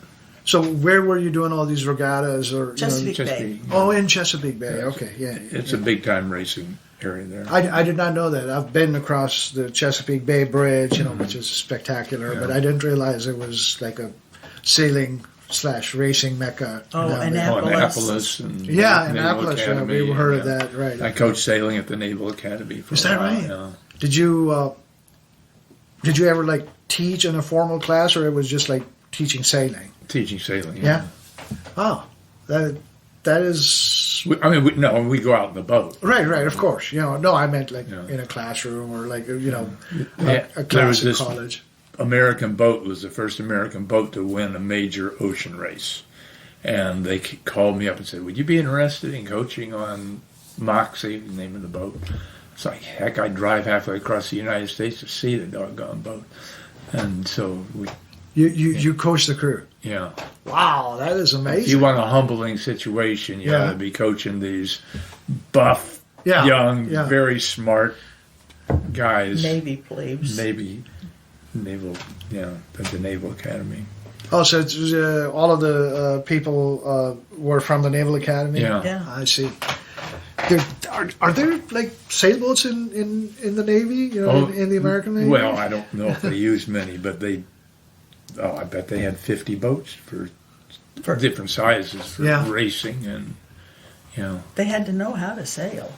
So where were you doing all these regattas or? Chesapeake Bay. Chesapeake. Oh, in Chesapeake Bay. Okay, yeah. It's a big time racing area there. I did not know that. I've been across the Chesapeake Bay Bridge, which is spectacular, but I didn't realize it was like a sailing/racing mecca. Oh, down and there. Annapolis and Yeah, Naval Annapolis. Academy, We heard of yeah. that, right? I coached sailing at the Naval Academy for Is a that while, right? yeah. Did you ever teach in a formal class, or it was just like teaching sailing? Teaching sailing. Yeah. Oh, that is We go out in the boat. right. Of course, No, I meant like Yeah. in a classroom or a There class was at this college. American boat was the first American boat to win a major ocean race. And they called me up and said, would you be interested in coaching on Moxie, the name of the boat? It's like, heck, I'd drive halfway across the United States to see the doggone boat. And so You coach the crew. Yeah. Wow, that is amazing. If you want a humbling situation, you Yeah. ought to be coaching these buff, Yeah, young, yeah. very smart guys. Navy plebes. Maybe naval, at the Naval Academy. Oh, so it's, all of the people were from the Naval Academy? Yeah. Yeah. I see. Are there like sailboats in the Navy? In the American Navy? Well, I don't know if they used many, but I bet they had 50 boats for different sizes for Yeah. racing and, They had to know how to sail.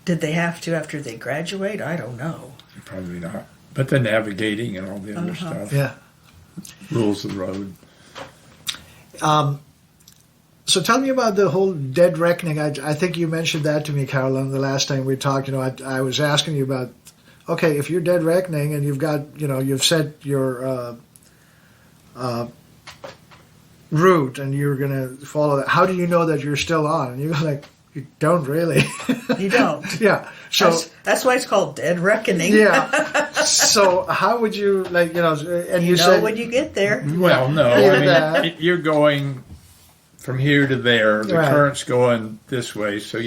Did they have to after they graduate? I don't know. probably not. But the navigating and all the other stuff. Yeah. Rules of the road. So tell me about the whole dead reckoning. I think you mentioned that to me, Carolyn, the last time we talked. I was asking you about, okay, if you're dead reckoning and you've got, you've set your route and you're going to follow that, how do you know that you're still on? And you're like, you don't really. You don't. Yeah. So That's why it's called dead reckoning. yeah. So how would you and You know said when you get there. Well, no. Yeah. I mean, you're going from here to there. The Right. current's going this way, so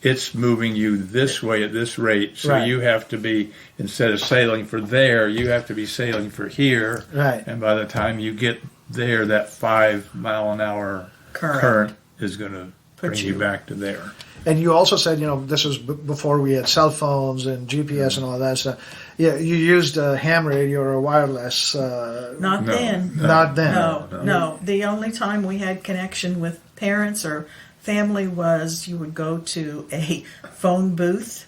it's moving you this way at this rate. So Right. you have to be, instead of sailing for there, you have to be sailing for here. Right. And by the time you get there, that 5 mile an hour current is going to bring you back to there. And you also said, this was before we had cell phones and GPS and all that stuff. Yeah, you used a ham radio or a wireless. Not No. then. Not then. No. The only time we had connection with parents or family was you would go to a phone booth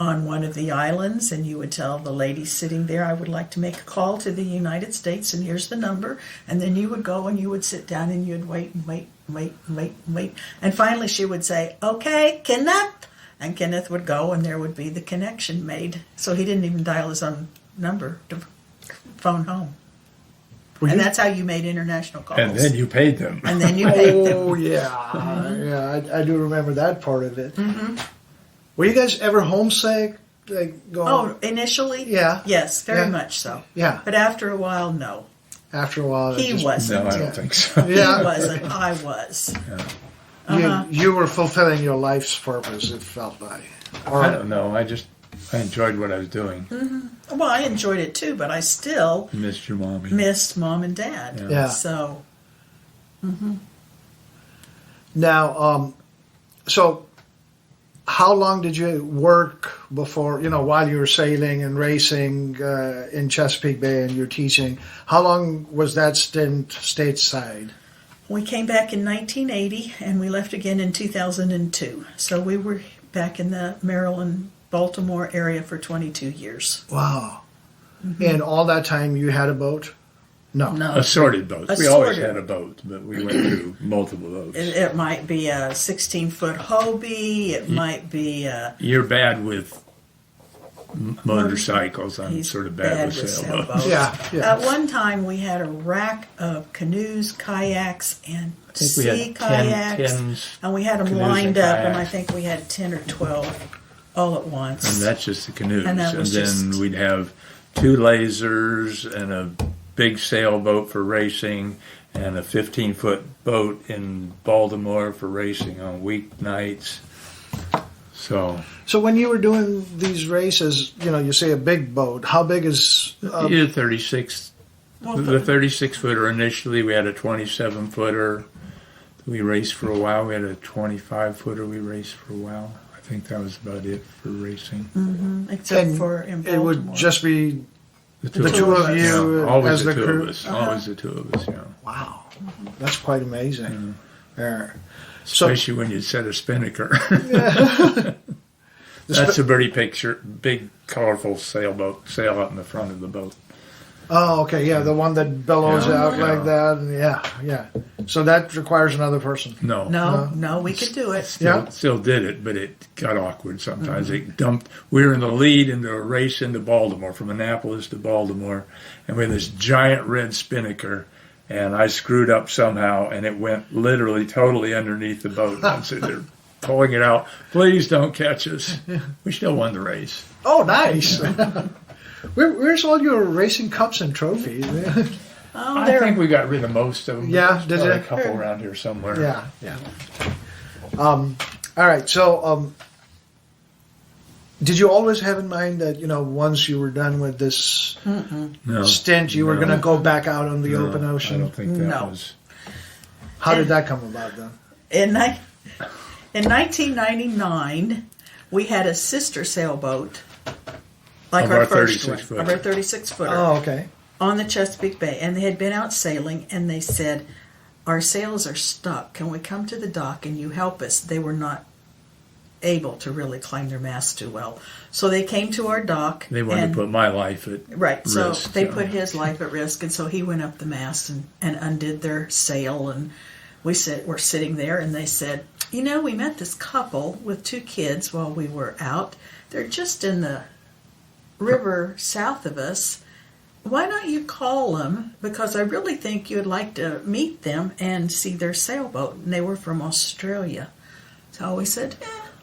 on one of the islands and you would tell the lady sitting there, I would like to make a call to the United States and here's the number. And then you would go and you would sit down and you'd wait and wait and wait and wait and wait. And finally she would say, okay, Kenneth. And Kenneth would go and there would be the connection made. So he didn't even dial his own number to phone home. Were And you- that's how you made international calls. And then you paid them. And then you paid them. Oh yeah, yeah. I do remember that part of it. Mm-hmm. Were you guys ever homesick? Like going? Oh, initially? Yeah. Yes, very Yeah. much so. Yeah. But after a while, no. After a while, it He just- wasn't. No, I Yeah. don't think so. Yeah. He wasn't. I was. You were fulfilling your life's purpose. It felt like. I don't know. I enjoyed what I was doing. Well, I enjoyed it too, but I still Missed your mommy. missed mom and dad. Yeah. Yeah. So, Now, so how long did you work before, while you were sailing and racing in Chesapeake Bay and you're teaching? How long was that stint stateside? we came back in 1980 and we left again in 2002. So we were back in the Maryland, Baltimore area for 22 years. Wow. And all that time you had a boat? No. No. Assorted boats. We always Assorted. had a boat, but we went through multiple boats. It might be a 16-foot Hobie. It might be a... You're bad with motorcycles. I'm He's sort of bad with sailboats. Yeah, yeah. At one time, we had a rack of canoes, kayaks, and think we had sea 10 kayaks, tins, and we had them canoes and lined up, and I kayaks. think we had 10 or 12 all at once. And that's just the canoes. And that And was then just- we'd have 2 lasers and a big sailboat for racing and a 15-foot boat in Baltimore for racing on weeknights. So So when you were doing these races, you say a big boat. How big is? yeah, 36. Well, The 36-footer initially. We had a 27-footer. We raced for a while. We had a 25-footer. We raced for a while. I think that was about it for racing. except And for in it Baltimore. would just be The two of you Yeah, always as the the 2 crew? of us. Always the 2 of us. Yeah. wow. That's quite amazing. Yeah. Especially when you set a spinnaker. The That's sp- a pretty picture. Big, colorful sailboat. Sail out in the front of the boat. Oh, okay, yeah, the one that bellows Yeah, out yeah. like that. And yeah. So that requires another person. No. No, we could do it. Yeah. Still did it, but it got awkward sometimes. It dumped. We were in the lead into a race into Baltimore, from Annapolis to Baltimore, and we had this giant red spinnaker, and I screwed up somehow, and it went literally totally underneath the boat. And I'm sitting there pulling it out. Please don't catch us. We still won the race. Oh, nice. Where's all your racing cups and trophies? Oh, I they're think we got rid of most of them. Yeah, There's did probably you? a couple around here somewhere. Yeah. All right. So, did you always have in mind that once you were done with this No, stint, you were no, going to go back out on the no, open I ocean? don't think that No. was. How did that come about then? in 1999. We had a sister sailboat, like Of our our first 36 one, of our 36 footer. Oh, okay. On the Chesapeake Bay, and they had been out sailing, and they said, "Our sails are stuck. Can we come to the dock and you help us?" They were not able to really climb their masts too well, so they came to our dock. They wanted and, to put my life at right. So risk, they so. put his life at risk, and so he went up the mast and undid their sail, and we're sitting there, and they said, "We met this couple with 2 kids while we were out. They're just in the river south of us. Why don't you call them? Because I really think you'd like to meet them and see their sailboat." And they were from Australia. So we said,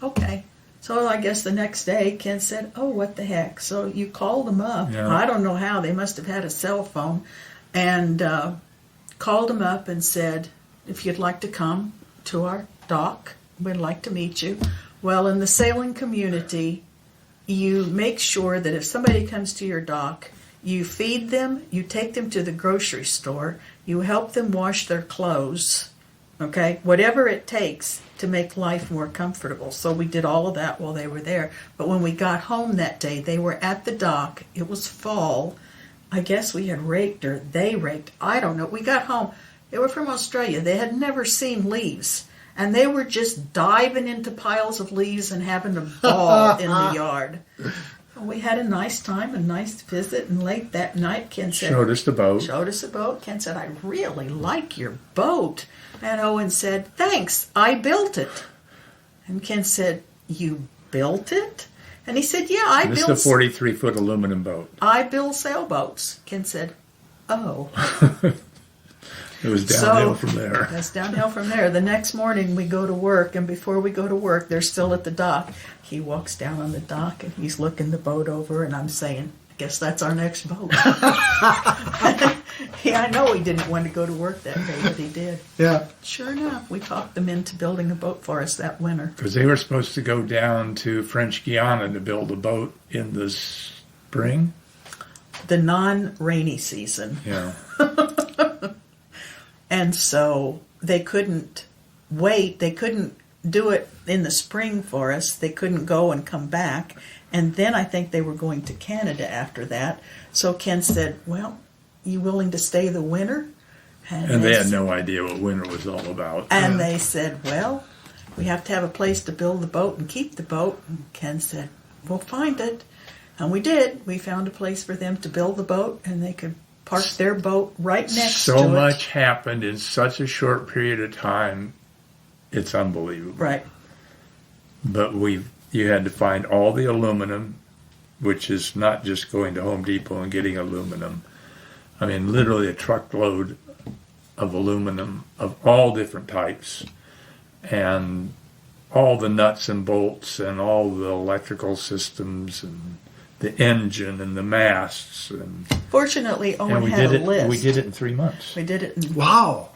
okay. So I guess the next day, Ken said, "Oh, what the heck?" So you called them up. Yeah. I don't know how. They must have had a cell phone. And called them up and said, "If you'd like to come to our dock, we'd like to meet you." Well, in the sailing community, you make sure that if somebody comes to your dock, you feed them, you take them to the grocery store, you help them wash their clothes, okay? Whatever it takes to make life more comfortable. So we did all of that while they were there. But when we got home that day, they were at the dock. It was fall. I guess we had raked or they raked. I don't know. We got home. They were from Australia. They had never seen leaves. And they were just diving into piles of leaves and having a ball in the yard. We had a nice time, a nice visit, and late that night, Ken said... Showed us the boat. Showed us the boat. Ken said, "I really like your boat." And Owen said, "Thanks, I built it." And Ken said, "You built it?" And he said, "Yeah, I This built... is a 43-foot aluminum boat. I build sailboats." Ken said, "Oh." It was downhill from there. That's downhill from there. The next morning we go to work, and before we go to work, they're still at the dock. He walks down on the dock, and he's looking the boat over, and I'm saying, "I guess that's our next boat." Yeah, I know he didn't want to go to work that day, but he did. Yeah. Sure enough, we talked them into building a boat for us that winter. Because they were supposed to go down to French Guiana to build a boat in the spring. The non-rainy season. Yeah. And so they couldn't wait. They couldn't do it in the spring for us. They couldn't go and come back. And then I think they were going to Canada after that. So Ken said, "Well, you willing to stay the winter?" And they had no idea what winter was all about. And they said, "Well, we have to have a place to build the boat and keep the boat." And Ken said, "We'll find it." And we did. We found a place for them to build the boat, and they could park their boat right next to it. So much happened in such a short period of time. It's unbelievable. Right. But you had to find all the aluminum, which is not just going to Home Depot and getting aluminum. I mean, literally a truckload of aluminum of all different types, and all the nuts and bolts and all the electrical systems and the engine and the masts, and Fortunately, Owen we had did a it. list. We did it in 3 months. We did it in Wow.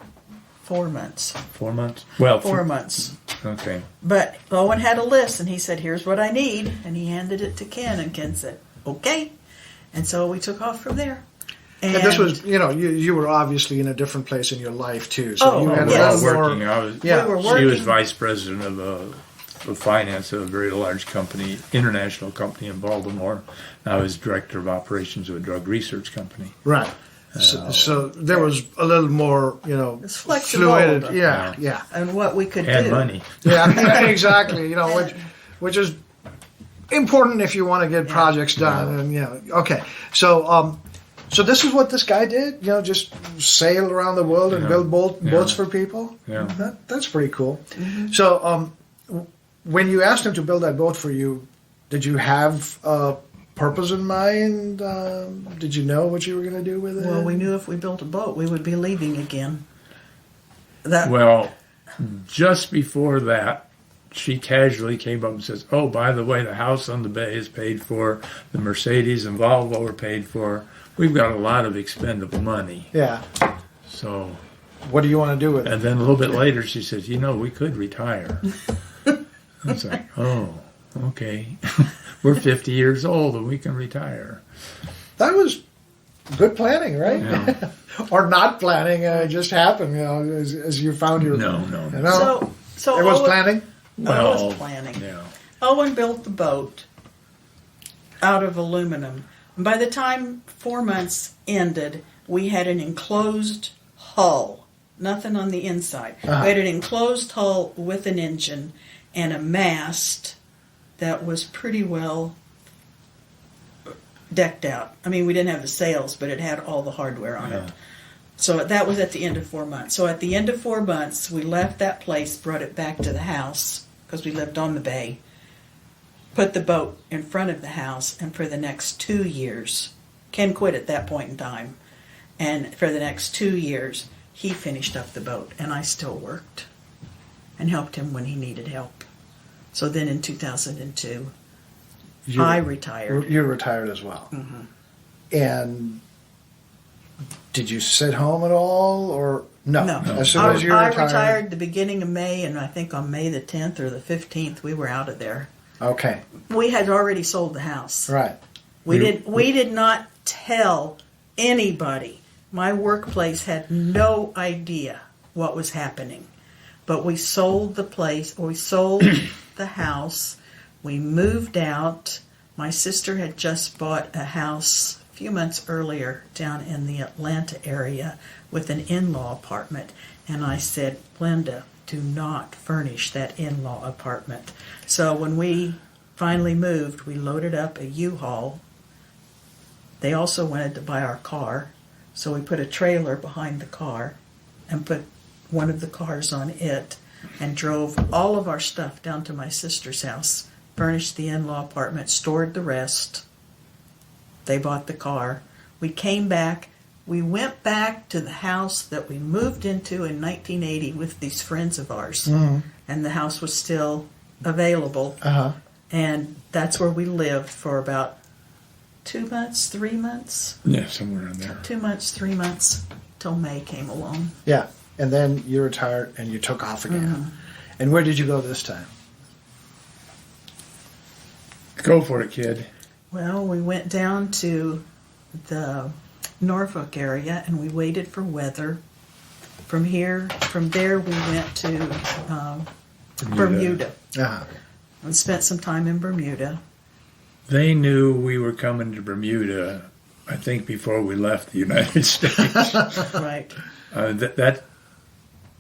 4 months. 4 months. Well, 4 months. Okay. But Owen had a list, and he said, "Here's what I need." And he handed it to Ken, and Ken said, "Okay." And so we took off from there. And this was, you were obviously in a different place in your life too. So Oh, you had yes. a I was lot more. working. I was. Yeah. We were She working. was vice president of finance of a very large company, international company in Baltimore. I was director of operations of a drug research company. Right. So there was a little more, It's flexible. fluid. Yeah. And what we could And do. money. Yeah, exactly. Which is important if you want to get projects done. And okay. So this is what this guy did. Just sail around the world and build boats for people. Yeah. That's pretty cool. So when you asked him to build that boat for you, did you have a purpose in mind? Did you know what you were going to do with it? Well, we knew if we built a boat, we would be leaving again. That Well, just before that, she casually came up and says, "Oh, by the way, the house on the bay is paid for. The Mercedes and Volvo are paid for. We've got a lot of expendable money." Yeah. So, What do you want to do with it? and then a little bit later, she says, "We could retire." I was like, "Oh, okay. We're 50 years old and we can retire." That was good planning, right? Yeah. Or not planning, it just happened, as you found your... No. You know? So It was Owen- planning? Owen was planning. Yeah. Owen built the boat out of aluminum. And by the time 4 months ended, we had an enclosed hull, nothing on the inside. Uh-huh. We had an enclosed hull with an engine and a mast that was pretty well decked out. I mean, we didn't have the sails, but it had all the hardware on it. So that was at the end of 4 months. So at the end of 4 months, we left that place, brought it back to the house, because we lived on the bay, put the boat in front of the house, and for the next 2 years, Ken quit at that point in time, and for the next 2 years, he finished up the boat, and I still worked and helped him when he needed help. So then in 2002, I retired. You retired as well. Mm-hmm. And did you sit home at all, or no? No. As soon as you I retired. retired the beginning of May, and I think on May the 10th or the 15th, we were out of there. Okay. We had already sold the house. Right. We did not tell anybody. My workplace had no idea what was happening. But we sold the place, we sold the house, we moved out. My sister had just bought a house a few months earlier down in the Atlanta area with an in-law apartment. And I said, "Linda, do not furnish that in-law apartment." So when we finally moved, we loaded up a U-Haul. They also wanted to buy our car, so we put a trailer behind the car and put one of the cars on it and drove all of our stuff down to my sister's house, furnished the in-law apartment, stored the rest. They bought the car. We came back. We went back to the house that we moved into in 1980 with these friends of ours. Mm-hmm. And the house was still available. Uh-huh. And that's where we lived for about 2 months, 3 months. Yeah, somewhere in there. 2 months, 3 months, till May came along. Yeah. And then you retired and you took off again. Mm-hmm. And where did you go this time? Go for it, kid. Well, we went down to the Norfolk area and we waited for weather. From there we went to Bermuda Uh-huh. and spent some time in Bermuda. They knew we were coming to Bermuda, I think, before we left the United States. Right.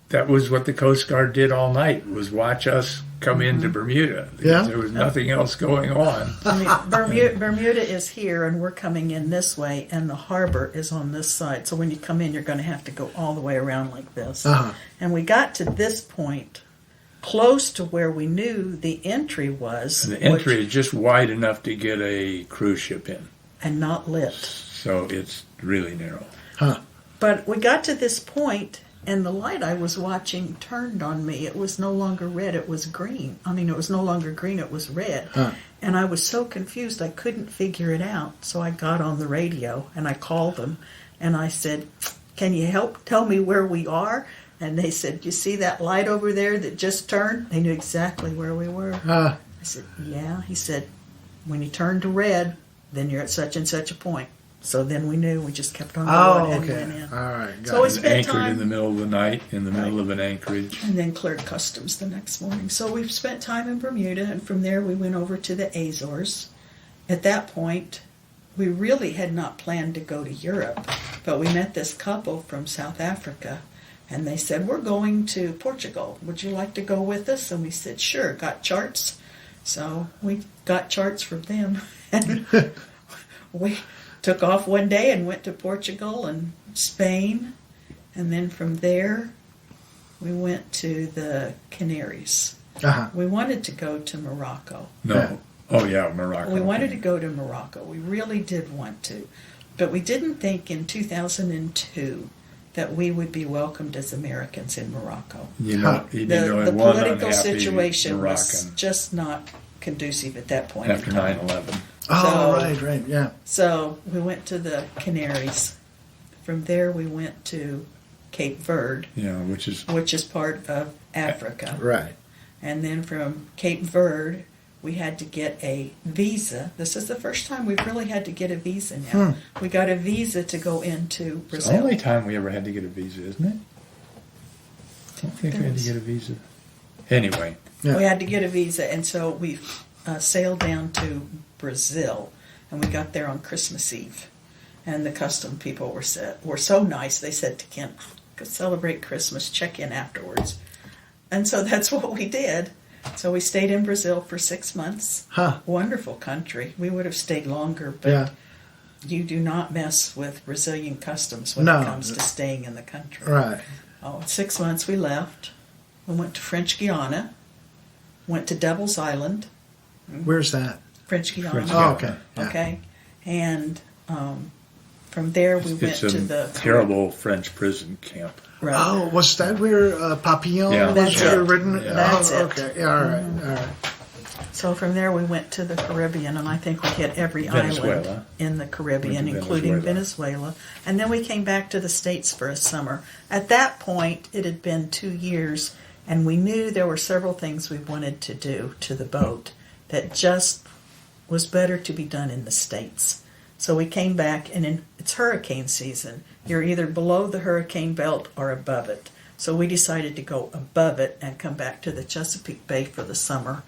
That was what the Coast Guard did all night, was watch us come into Bermuda. Yeah. There was nothing else going on. I mean, Bermuda is here, and we're coming in this way, and the harbor is on this side. So when you come in, you're going to have to go all the way around like this. Uh-huh. And we got to this point, close to where we knew the entry was. And the entry is just wide enough to get a cruise ship in. And not lit. So it's really narrow. Huh. But we got to this point, and the light I was watching turned on me. It was no longer red, it was green. I mean, it was no longer green, it was red. Huh. And I was so confused, I couldn't figure it out. So I got on the radio, and I called them, and I said, "Can you help tell me where we are?" And they said, "You see that light over there that just turned?" They knew exactly where we were. I said, "Yeah." He said, "When you turn to red, then you're at such and such a point." So then we knew. We just kept on going and okay. went in. All right. Got So it. it's been Anchored time. in the middle of the night, in the middle of an anchorage. And then cleared customs the next morning. So we've spent time in Bermuda, and from there we went over to the Azores. At that point, we really had not planned to go to Europe, but we met this couple from South Africa, and they said, "We're going to Portugal. Would you like to go with us?" And we said, "Sure." Got charts. So we got charts from them, and we took off one day and went to Portugal and Spain, and then from there we went to the Canaries. Uh-huh. We wanted to go to Morocco. No. Yeah. Oh, yeah, Morocco. We wanted to go to Morocco. We really did want to. But we didn't think in 2002 that we would be welcomed as Americans in Morocco. You know, he didn't know The one political unhappy situation was Moroccan just not conducive at that point after in time. 9/11. Oh, So- right, yeah. So we went to the Canaries. From there, we went to Cape Verde, Yeah, which is which is part of Africa. Right. And then from Cape Verde, we had to get a visa. This is the first time we've really had to get a visa now. We got a visa to go into it's Brazil. the only time we ever had to get a visa, isn't it? I don't think we had to get a visa. Anyway, Yeah. We had to get a visa, and so we sailed down to Brazil, and we got there on Christmas Eve. And the custom people were so nice. They said to Kent, "Go celebrate Christmas, check in afterwards." And so that's what we did. So we stayed in Brazil for 6 months. Huh. Wonderful country. We would have stayed longer, but Yeah. you do not mess with Brazilian customs when No. it comes to staying in the country. Right. Oh, 6 months we left. We went to French Guiana, went to Devil's Island, Where's that? French Guiana. French Oh, Guiana. okay. Yeah. Okay. And from there we went it's a to the terrible French prison camp. Right. Oh, was that where Papillon Yeah. was That's it. written? Yeah. That's oh, it. okay. Yeah, all right. All right. So from there we went to the Caribbean, and I think we hit every Venezuela. island in the Caribbean, Went to including Venezuela. Venezuela. And then we came back to the States for a summer. At that point, it had been 2 years, and we knew there were several things we wanted to do to the boat that just was better to be done in the States. So we came back, and it's hurricane season. You're either below the hurricane belt or above it. So we decided to go above it and come back to the Chesapeake Bay for the summer.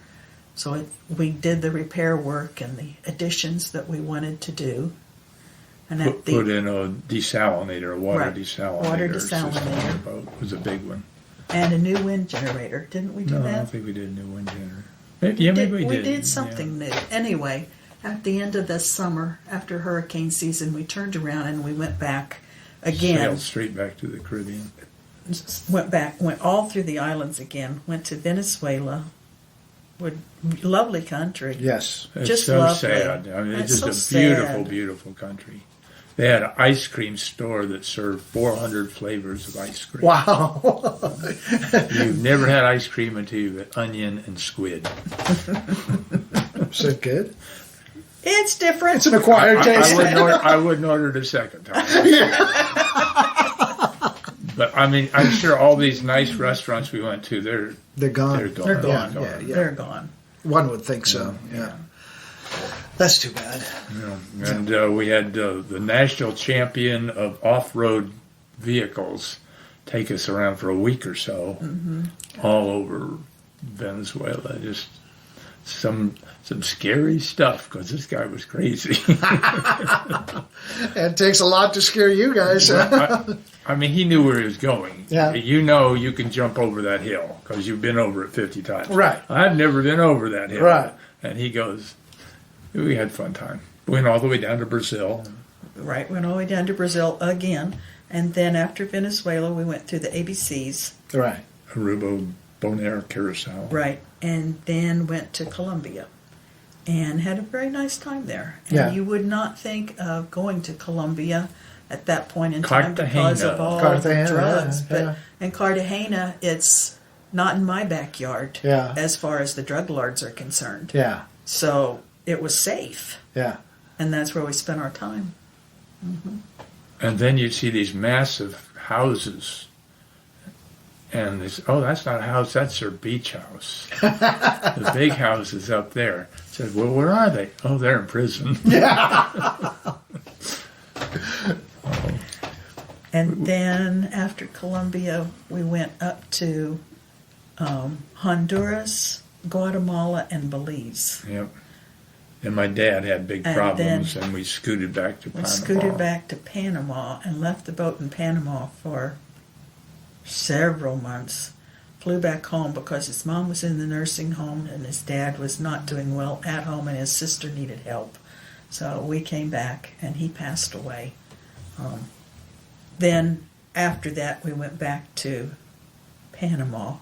So we did the repair work and the additions that we wanted to do. And at Put in a desalinator, a water Right. desalinator. Water system on desalinator. the boat. It was a big one. and a new wind generator. Didn't we do No, I that? don't think we did a new wind generator. Maybe we did. We did something new. Anyway, at the end of the summer, after hurricane season, we turned around and we went back again. Sailed straight back to the Caribbean. Went all through the islands again. Went to Venezuela. Lovely country. Yes. It's Just so lovely. sad. I mean, it's It's just so a beautiful, sad. beautiful country. They had an ice cream store that served 400 flavors of ice cream. Wow. You've never had ice cream until you've had onion and squid. Is it good? It's different. It's an acquired taste. I wouldn't order it a second time. But I mean, I'm sure all these nice restaurants we went to, They're gone. they're gone. They're gone. Yeah, yeah. They're gone. One would think so. Yeah. That's too bad. Yeah. And we had the national champion of off-road vehicles take us around for a week or so, all over Venezuela. Just some scary stuff because this guy was crazy. It takes a lot to scare you guys. I mean, he knew where he was going. Yeah. You know you can jump over that hill because you've been over it 50 times. Right. I've never been over that hill. Right. And he goes, we had fun time. Went all the way down to Brazil. Right. Went all the way down to Brazil again. And then after Venezuela, we went through the ABCs. Right. Aruba, Bonaire, Curacao. Right. And then went to Colombia and had a very nice time there. And Yeah. you would not think of going to Colombia at that point in time Cartagena. because of all Cartagena, the drugs. yeah, But yeah. in Cartagena, it's not in my backyard Yeah. as far as the drug lords are concerned. Yeah. So it was safe. Yeah. And that's where we spent our time. And then you'd see these massive houses. And this, oh, that's not a house, that's their beach house. The big house is up there. I said, well, where are they? Oh, they're in prison. And then after Colombia, we went up to Honduras, Guatemala, and Belize. Yep. And my dad had big And problems, and we scooted back to We Panama. scooted back to Panama and left the boat in Panama for several months. Flew back home because his mom was in the nursing home and his dad was not doing well at home and his sister needed help. So we came back and he passed away. Then after that we went back to Panama,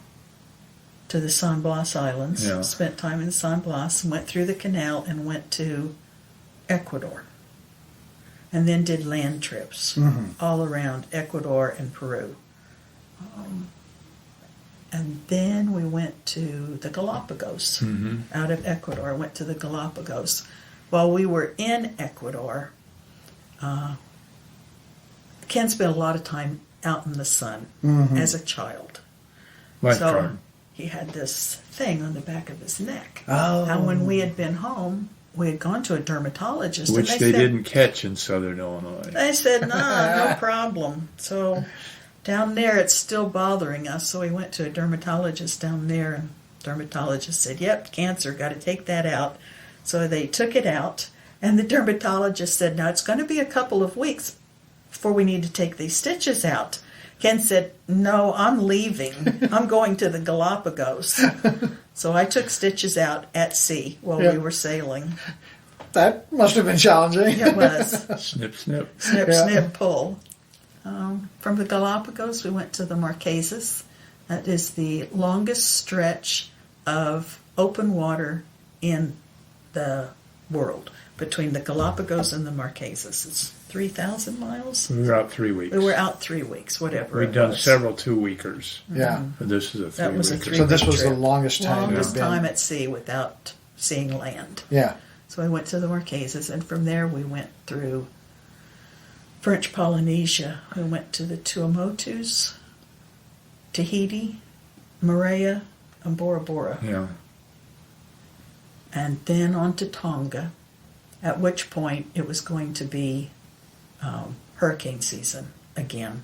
to the San Blas Islands, Yeah. spent time in San Blas, went through the canal and went to Ecuador. and then did land trips all around Ecuador and Peru. And then we went to the Galapagos. Out of Ecuador, went to the Galapagos. While we were in Ecuador, Ken spent a lot of time out in the sun as a child. Lifeguard. So he had this thing on the back of his neck. Oh. And when we had been home, we had gone to a dermatologist. Which and they said, didn't catch in Southern Illinois. They said, no problem. So down there, it's still bothering us. So we went to a dermatologist down there, and the dermatologist said, yep, cancer, got to take that out. So they took it out, and the dermatologist said, now it's going to be a couple of weeks before we need to take these stitches out. Ken said, no, I'm leaving. I'm going to the Galapagos. So I took stitches out at sea while we were sailing. That must have been challenging. It was. Snip, snip. Snip, Yeah. snip, pull. From the Galapagos, we went to the Marquesas. That is the longest stretch of open water in the world, between the Galapagos and the Marquesas. It's 3,000 miles. We were out 3 weeks. We were out 3 weeks, whatever. We'd it done was. several 2-weekers. Yeah. But this is a 3-weeker. That was a 3 So this was trip. the longest time Longest you've been. time at sea without seeing land. Yeah. So we went to the Marquesas, and from there we went through French Polynesia. We went to the Tuamotus, Tahiti, Moorea, and Bora Bora. Yeah. And then on to Tonga, at which point it was going to be hurricane season again.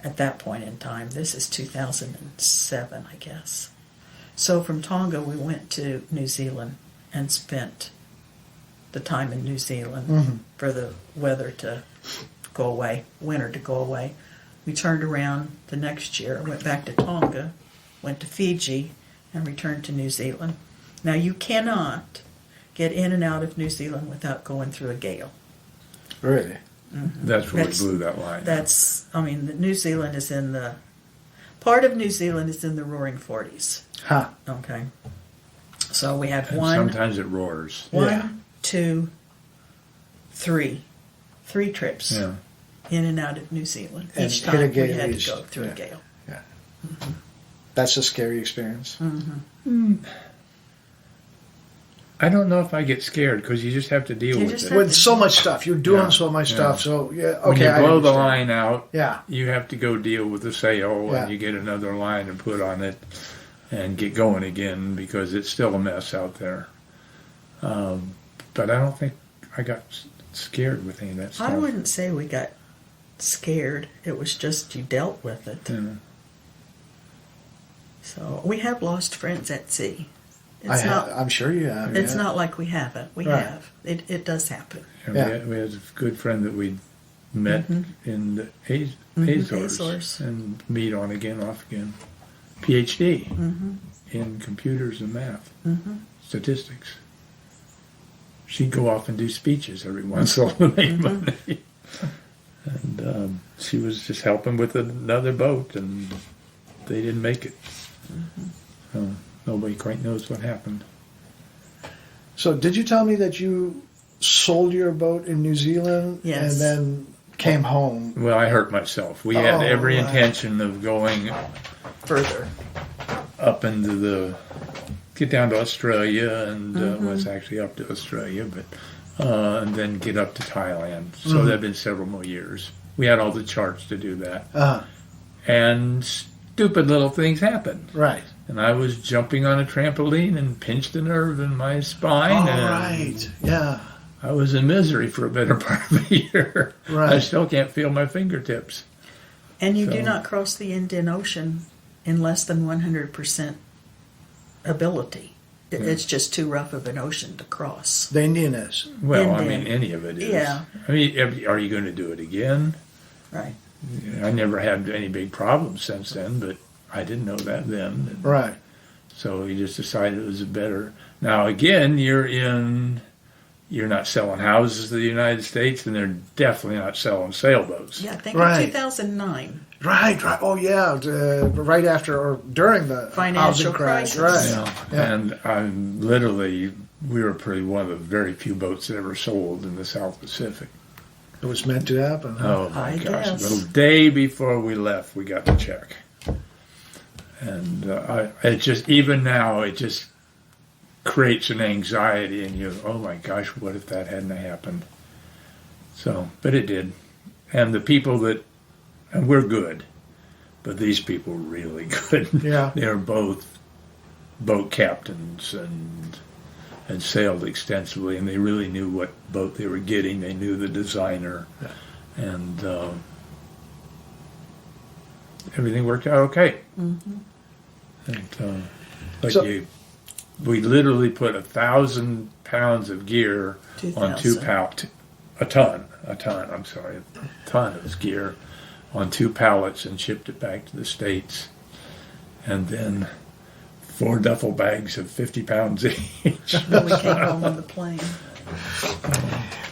At that point in time, this is 2007, I guess. So from Tonga, we went to New Zealand and spent the time in New Zealand for the weather to go away, winter to go away. We turned around the next year, went back to Tonga, went to Fiji, and returned to New Zealand. Now, you cannot get in and out of New Zealand without going through a gale. Really? That's where we That's- blew that line. New Zealand is in the, part of New Zealand is in the Roaring 40s. Huh. Okay. So we had And one, sometimes it roars. Yeah. 2, 3. 3 trips Yeah. in and out of New Zealand. And Each hit a time we gale had to east. go through Yeah. a gale. That's a scary experience. I don't know if I get scared because you just have to deal You with just it. have With so much stuff. You're doing Yeah. so much Yeah. stuff. So, yeah, okay. When you I blow the understand. line out, Yeah. you have to go deal with the sail Yeah. and you get another line and put on it and get going again because it's still a mess out there. But I don't think I got scared with any of that stuff. I wouldn't say we got scared. It was just you dealt with it. Yeah. So we have lost friends at sea. It's I'm sure you have. It's yeah. not like we haven't. We Right. have. It does happen. And Yeah. we had a good friend that we met in the Azores Azores. and meet on again, off again. PhD in computers and math, statistics. She'd go off and do speeches every once in a while to make money. And she was just helping with another boat, and they didn't make it. So nobody quite knows what happened. So, did you tell me that you sold your boat in New Zealand Yes. and then came home? Well, I hurt myself. We had Oh, every right. intention of going Further. up into get down to Australia, and well, it's actually up to Australia, but and then get up to Thailand. So there have been several more years. We had all the charts to do that, Uh-huh. and stupid little things happened. Right. And I was jumping on a trampoline and pinched a nerve in my All spine. and right. Yeah. I was in misery for a better part of a year. Right. I still can't feel my fingertips. And you So- do not cross the Indian Ocean in less than 100% ability. It's just too rough of an ocean to cross. The Indian is. Well, I Indian. mean, any of it is. Yeah. I mean, are you going to do it again? Right. I never had any big problems since then, but I didn't know that then. Right. So you just decided it was better. Now, again, you're not selling houses to the United States, and they're definitely not selling sailboats. Yeah, I think Right. in 2009. Right. Oh, yeah. Right after or during the Financial housing crash. crisis. Right. You know, Yeah. and I'm literally we were probably one of the very few boats that ever sold in the South Pacific. It was meant to happen. Huh? Oh my I gosh! guess. The day before we left, we got the check, and it just even now it just creates an anxiety in you. Oh my gosh, what if that hadn't happened? So, but it did, and the people that, and we're good, but these people were really good. Yeah. They were both boat captains and sailed extensively, and they really knew what boat they were getting. They knew the designer, and everything worked out okay. Mm-hmm. And, but So- we literally put 1,000 pounds of gear on 2,000. a ton of gear on 2 pallets and shipped it back to the States, and then 4 duffel bags of 50 pounds each. When we came home on the plane.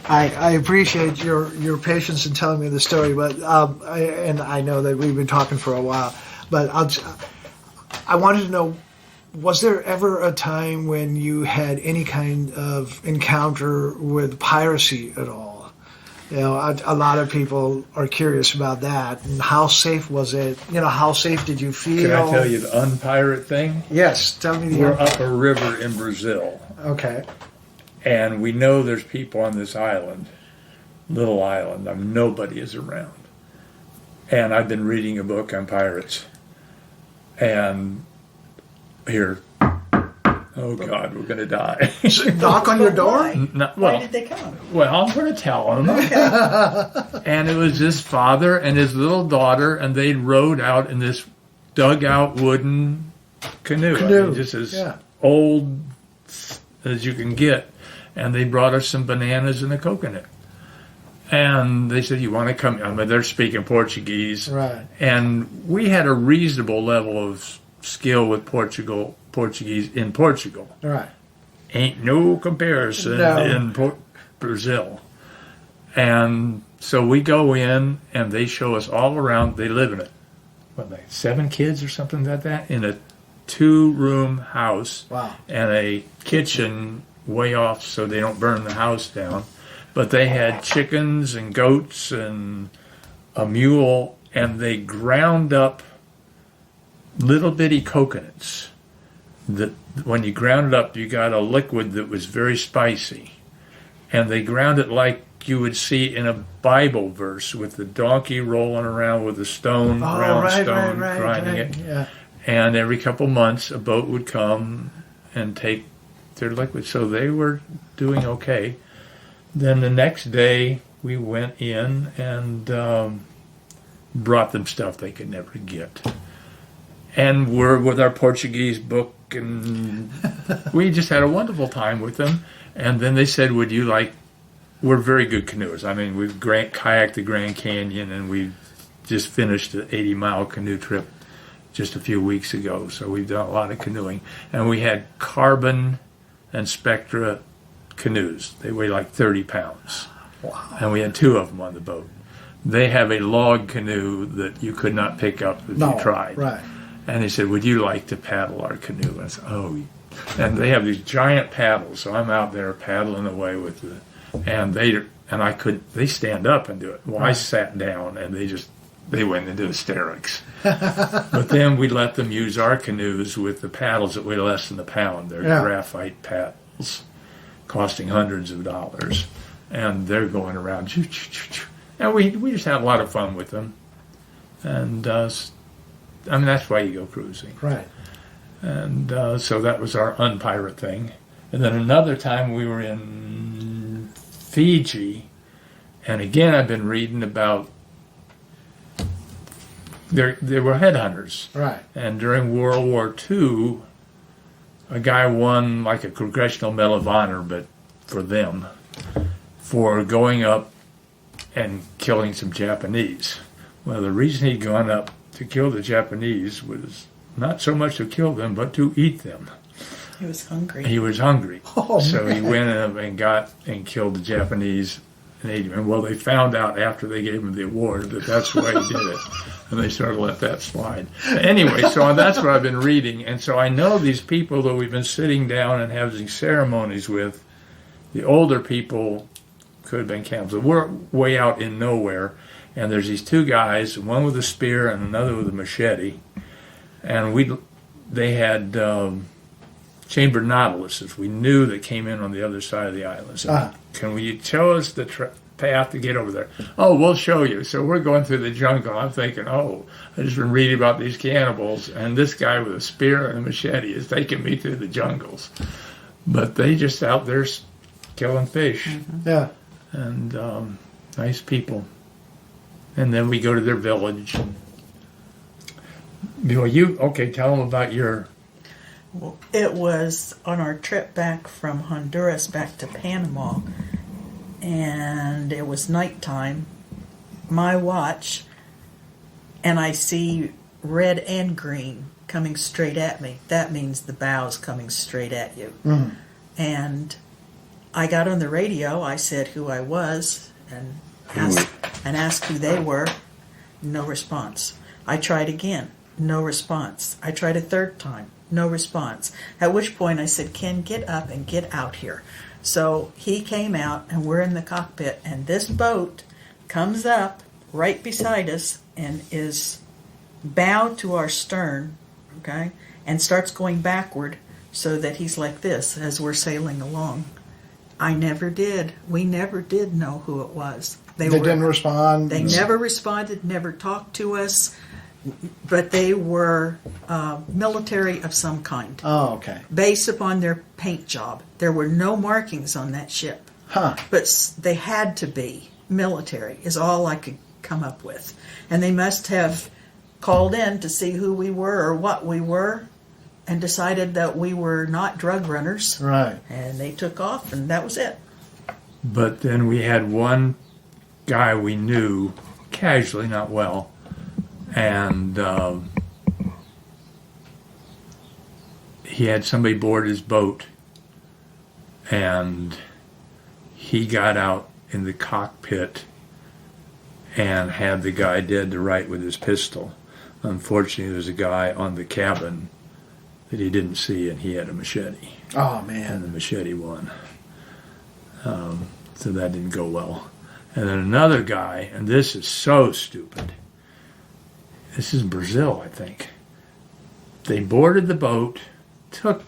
I appreciate your patience in telling me the story, but and I know that we've been talking for a while, but I wanted to know, was there ever a time when you had any kind of encounter with piracy at all? You know, a lot of people are curious about that. And how safe was it? You know, how safe did you feel? Can I tell you the unpirate thing? Yes, tell me the We're up a river in Brazil, Okay. and we know there's people on this island, little island. I mean, nobody is around. And I've been reading a book on pirates, and here, oh God, we're going to die. Knock on your door? Why? No, Why did they come? Well, I'm going to tell them. And it was his father and his little daughter, and they rowed out in this dugout wooden canoe. I mean, just as old as you can get. And they brought us some bananas and a coconut. And they said, you want to come? I mean, they're speaking Portuguese. Right. And we had a reasonable level of skill with Portuguese in Portugal. Right. Ain't no comparison in Brazil. And so we go in, and they show us all around. They live in like 7 kids or something like that, in a 2-room house. Wow. And a kitchen way off so they don't burn the house down. But they had chickens and goats and a mule, and they ground up little bitty coconuts. That when you ground it up, you got a liquid that was very spicy, and they ground it like you would see in a Bible verse, with the donkey rolling around with a stone, round stone, grinding it. Yeah. And every couple months, a boat would come and take their liquid. So they were doing okay. Then the next day, we went in and brought them stuff they could never get. And we're with our Portuguese book, and we just had a wonderful time with them. And then they said, would you like, we're very good canoers. I mean, we've kayaked the Grand Canyon, and we just finished an 80-mile canoe trip just a few weeks ago. So we've done a lot of canoeing. And we had Carbon and Spectra canoes. They weigh like 30 pounds. Wow. And we had 2 of them on the boat. They have a log canoe that you could not pick up if you tried. Right. And they said, would you like to paddle our canoe? And I said, oh. And they have these giant paddles, so I'm out there paddling away with they stand up and do it. Well, I sat down, and they went into hysterics. But then we let them use our canoes with the paddles that weigh less than a pound. They're graphite paddles, costing hundreds of dollars. And they're going around. And we just had a lot of fun with them. And I mean, that's why you go cruising. Right. And so that was our unpirate thing. And then another time we were in Fiji, and again I've been reading about there were headhunters. Right. And during World War II, a guy won like a Congressional Medal of Honor, but for them, for going up and killing some Japanese. Well, the reason he'd gone up to kill the Japanese was not so much to kill them, but to eat them. He was hungry. He was hungry. Oh, so man. he went and killed the Japanese and ate him. And well, they found out after they gave him the award that that's why he did it. And they sort of let that slide. Anyway, so that's what I've been reading. And so I know these people that we've been sitting down and having ceremonies with, the older people could have been canceled. We're way out in nowhere. And there's these two guys, one with a spear and another with a machete. And they had chambered nautiluses. We knew they came in on the other side of the island. So can you tell us the path to get over there? Oh, we'll show you. So we're going through the jungle. I'm thinking, I've just been reading about these cannibals, and this guy with a spear and a machete is taking me through the jungles. But they just out there killing fish. Mm-hmm. Yeah. And nice people. And then we go to their village. Tell them about your... Well, it was on our trip back from Honduras back to Panama, and it was nighttime. My watch, and I see red and green coming straight at me. That means the bow's coming straight at you. Mm. And I got on the radio. I said who I was and asked who they were. No response. I tried again. No response. I tried a third time. No response. At which point I said, Ken, get up and get out here. So he came out, and we're in the cockpit, and this boat comes up right beside us and is bowed to our stern, okay, and starts going backward so that he's like this as we're sailing along. I never did. We never did know who it was. They didn't respond? They never responded, never talked to us. But they were military of some kind. Oh, okay. Based upon their paint job. There were no markings on that ship. Huh. But they had to be military, is all I could come up with. And they must have called in to see who we were or what we were and decided that we were not drug runners. Right. And they took off, and that was it. But then we had one guy we knew, casually, not well, and he had somebody board his boat, and he got out in the cockpit and had the guy dead to right with his pistol. Unfortunately, there was a guy on the cabin that he didn't see, and he had a machete. Oh, man. And the machete won. So that didn't go well. And then another guy, and this is so stupid. This is Brazil, I think. They boarded the boat, took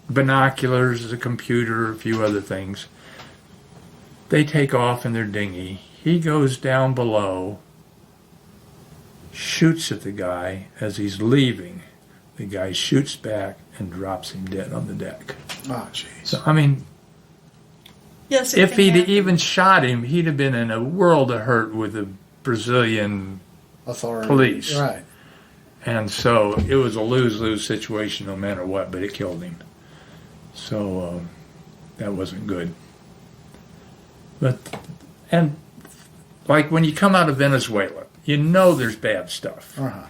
binoculars, a computer, a few other things. They take off in their dinghy. He goes down below, shoots at the guy as he's leaving. The guy shoots back and drops him dead on the deck. Oh, jeez. So, I mean, Yes, if he'd even shot him, he'd have been in a world of hurt with the Brazilian Authority. police. Right. And so it was a lose-lose situation no matter what, but it killed him. So that wasn't good. And like when you come out of Venezuela, you know there's bad stuff. Uh-huh.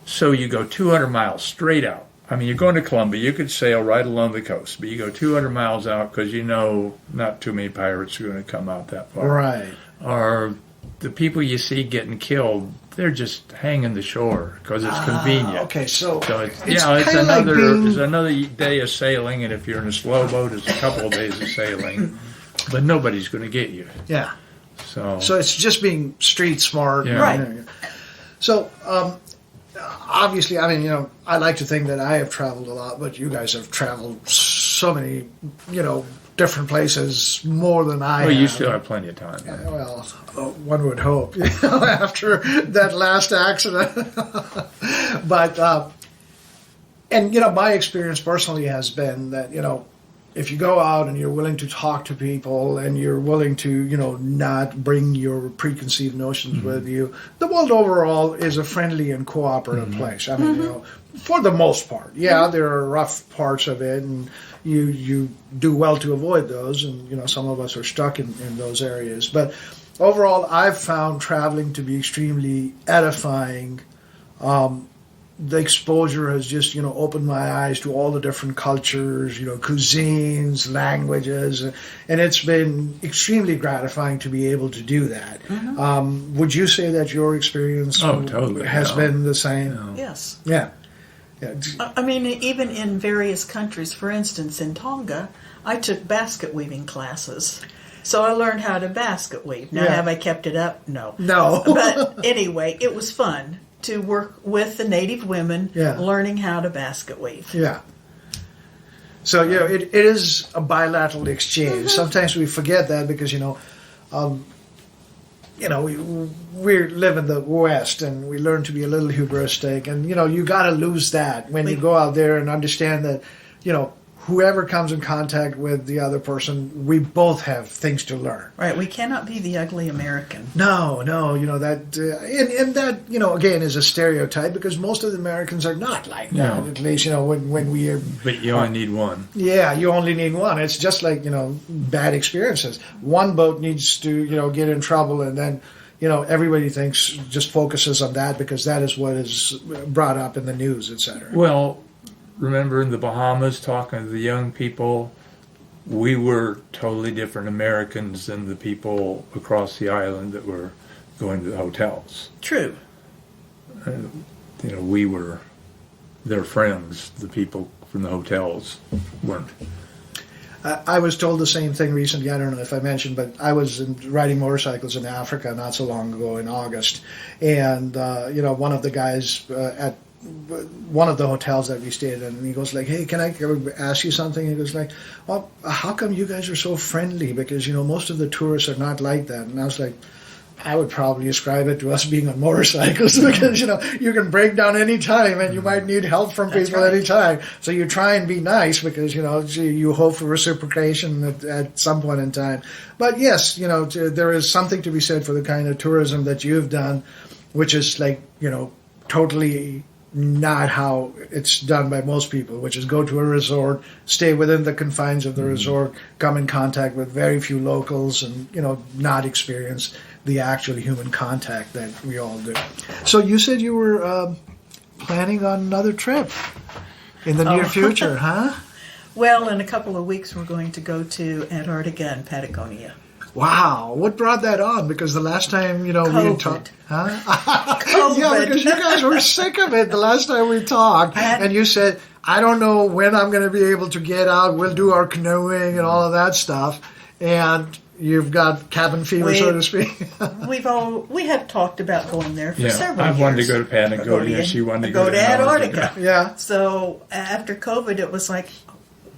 So you go 200 miles straight out. I mean, you're going to Colombia, you could sail right along the coast, but you go 200 miles out because you know not too many pirates are going to come out that far. Right. Or the people you see getting killed, they're just hanging the shore because it's convenient. Okay, so it's it's another day of sailing, and if you're in a slow boat, it's a couple of days of sailing, but nobody's going to get you. Yeah. So it's just being street smart. Yeah. Right. So, obviously, I mean, I like to think that I have traveled a lot, but you guys have traveled so many, different places more than I have. Well, you still have plenty of time. Well, one would hope, after that last accident. But, my experience personally has been that, if you go out and you're willing to talk to people and you're willing to, not bring your preconceived notions with you, the world overall is a friendly and cooperative place. I mean, for the most part. Yeah, there are rough parts of it, and you do well to avoid those, and, some of us are stuck in those areas. But overall, I've found traveling to be extremely edifying, the exposure has just, opened my eyes to all the different cultures, cuisines, languages, and it's been extremely gratifying to be able to do that. Would you say that your experience totally, has been the same? Yes. Yeah. Yeah. I mean, even in various countries, for instance, in Tonga, I took basket weaving classes. So I learned how to basket weave. Now, have I kept it up? No. No. But anyway, it was fun to work with the native women, learning how to basket weave. Yeah. So, it is a bilateral exchange. Sometimes we forget that because, we live in the West and we learn to be a little hubristic. And, you got to lose that when you go out there and understand that, whoever comes in contact with the other person, we both have things to learn. Right. We cannot be the ugly American. No, that, and that, again, is a stereotype because most of the Americans are not like that, at least, when we are. But you only need one. Yeah, you only need one. It's just like, bad experiences. One boat needs to, get in trouble and then, everybody just focuses on that because that is what is brought up in the news, etc. Well, remember in the Bahamas talking to the young people, we were totally different Americans than the people across the island that were going to the hotels. True. We were their friends. The people from the hotels weren't. I was told the same thing recently. I don't know if I mentioned, but I was riding motorcycles in Africa not so long ago in August. And, one of the guys at one of the hotels that we stayed in, and he goes like, "Hey, can I ask you something?" He goes like, "Well, how come you guys are so friendly? Because most of the tourists are not like that." And I was like, I would probably ascribe it to us being on motorcycles because you can break down any time and you might need help from people any time. So you try and be nice because you hope for reciprocation at some point in time. But yes, there is something to be said for the kind of tourism that you've done, which is like totally not how it's done by most people, which is go to a resort, stay within the confines of the resort, come in contact with very few locals, and not experience the actual human contact that we all do. So you said you were planning on another trip in the near future, huh? Well, in a couple of weeks, we're going to go to Antarctica and Patagonia. Wow, what brought that on? Because the last time, we had talked... Huh? COVID. Yeah, because you guys were sick of it the last time we talked. And you said, I don't know when I'm going to be able to get out. We'll do our canoeing and all of that stuff. And you've got cabin fever, so to speak. we have talked about going there for several years. I wanted to go to Patagonia. She wanted to go to Antarctica. Yeah. So after COVID, it was like,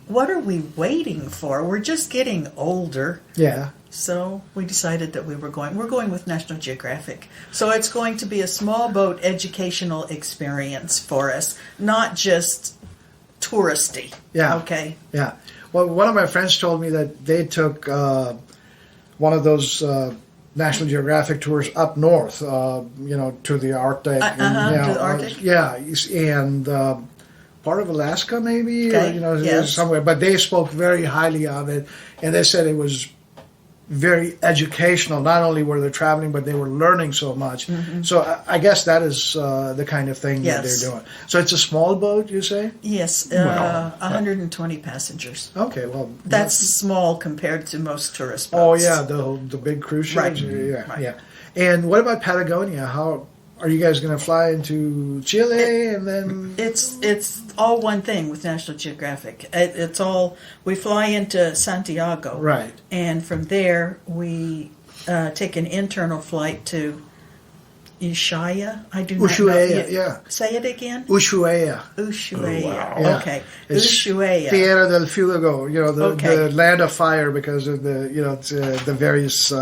what are we waiting for? We're just getting older. Yeah. So we decided that we were going. We're going with National Geographic. So it's going to be a small boat educational experience for us, not just touristy. Yeah. Okay. Yeah. Well, one of my friends told me that they took one of those National Geographic tours up north, to the Arctic. To the Arctic? Yeah, and part of Alaska maybe, yes. somewhere. But they spoke very highly of it, and they said it was very educational. Not only were they traveling, but they were learning so much. Mm-hmm. So I guess that is the kind of thing that they're doing. So it's a small boat, you say? Yes, 120 passengers. Okay, well... That's small compared to most tourist boats. Oh, yeah, the big cruise ships? Right. Yeah. And what about Patagonia? How are you guys going to fly into Chile and then... It's all one thing with National Geographic. It's all... We fly into Santiago. Right. And from there, we take an internal flight to Ushuaia. I do not know. Ushuaia, yeah. Say it again? Ushuaia. Ushuaia. Oh, wow. Yeah. Okay. It's Ushuaia. Tierra del Fuego, the land of fire because of the the various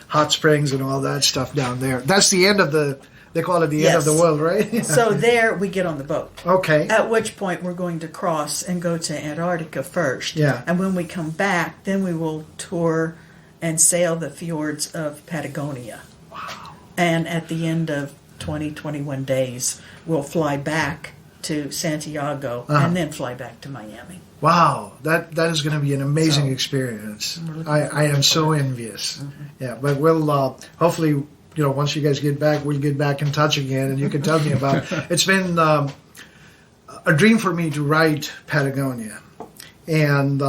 hot springs and all that stuff down there. That's the end of they call it the end of the world, right? So there we get on the boat. Okay. At which point we're going to cross and go to Antarctica first. Yeah. And when we come back, then we will tour and sail the fjords of Patagonia. Wow. And at the end of 21 days, we'll fly back to Santiago and then fly back to Miami. Wow, that is going to be an amazing experience. I am so envious. Mm-hmm. Yeah, but we'll hopefully once you guys get back, we'll get back in touch again, and you can tell me about it. It's been a dream for me to ride Patagonia, and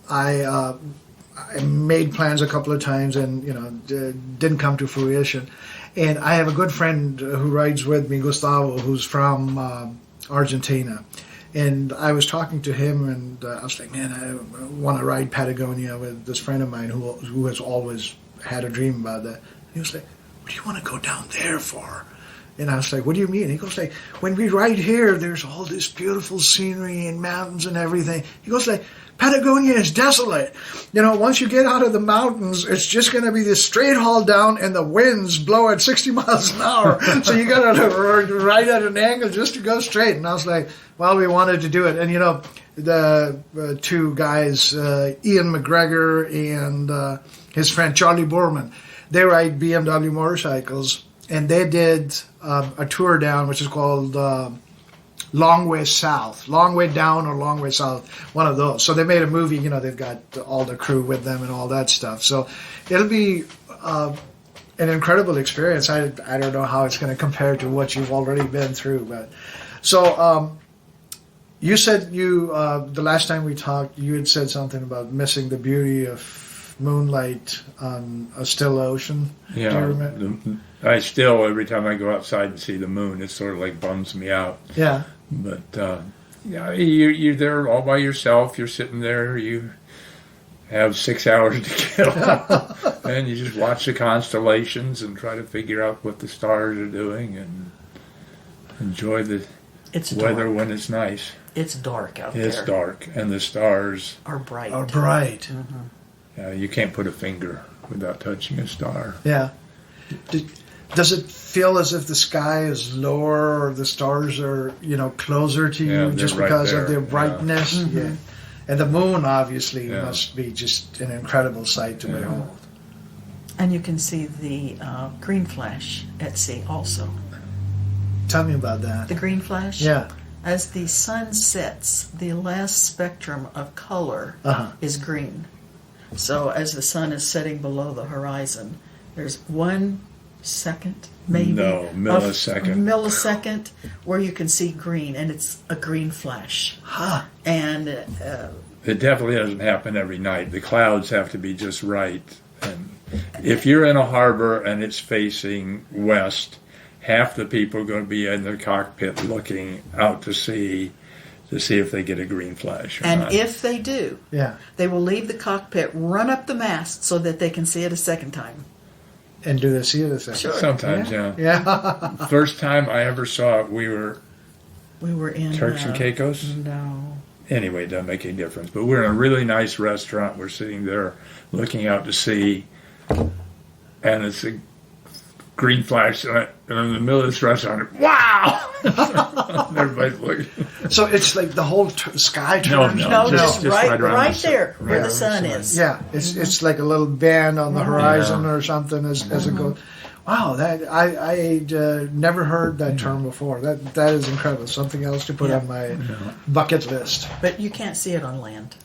I made plans a couple of times, and didn't come to fruition. And I have a good friend who rides with me, Gustavo, who's from Argentina. And I was talking to him, and I was like, man, I want to ride Patagonia with this friend of mine who has always had a dream about that. And he was like, what do you want to go down there for? And I was like, what do you mean? He goes like, when we ride here, there's all this beautiful scenery and mountains and everything. He goes like, Patagonia is desolate. Once you get out of the mountains, it's just going to be this straight haul down, and the winds blow at 60 miles an hour. So you got to ride at an angle just to go straight. And I was like, well, we wanted to do it. And, the two guys, Ian McGregor and his friend Charlie Borman, they ride BMW motorcycles. And they did a tour down, which is called Long Way South. Long Way Down or Long Way South, one of those. So they made a movie, they've got all the crew with them and all that stuff. So it'll be an incredible experience. I don't know how it's going to compare to what you've already been through. But so you said the last time we talked, you had said something about missing the beauty of moonlight on a still ocean. Yeah. Do you remember? I still, every time I go outside and see the moon, it sort of like bums me out. Yeah. But you're there all by yourself. You're sitting there. You have 6 hours to kill, and you just watch the constellations and try to figure out what the stars are doing and enjoy the weather when it's nice. It's dark out there. It's dark, and the stars are bright. Mm-hmm. You can't put a finger without touching a star. Yeah. Does it feel as if the sky is lower or the stars are, closer to you just right because there. of their brightness? Yeah. Mm-hmm. Yeah. And the moon obviously must be just an incredible sight to behold. And you can see the green flash at sea also. Tell me about that. The green flash? Yeah. As the sun sets, the last spectrum of color is green. So as the sun is setting below the horizon, there's 1 second, maybe. No, millisecond. Millisecond where you can see green, and it's a green flash. Huh. And it definitely doesn't happen every night. The clouds have to be just right. And if you're in a harbor and it's facing west, half the people are going to be in their cockpit looking out to sea to see if they get a green flash or not. if they do, they will leave the cockpit, run up the mast so that they can see it a second time. And do they see it a second? Sure. Sometimes, Yeah. First time I ever saw it, we were in Turks and Caicos. No. Anyway, it doesn't make any difference. But we're in a really nice restaurant. We're sitting there looking out to sea, and it's a green flash, and in the middle of this restaurant, wow! Everybody's looking. So it's like the whole sky turns? No, just right around there where right the sun is. Yeah, it's like a little band on the horizon or something as it goes. Wow, that I never heard that term before. That is incredible. Something else to put on my bucket list. But you can't see it on land.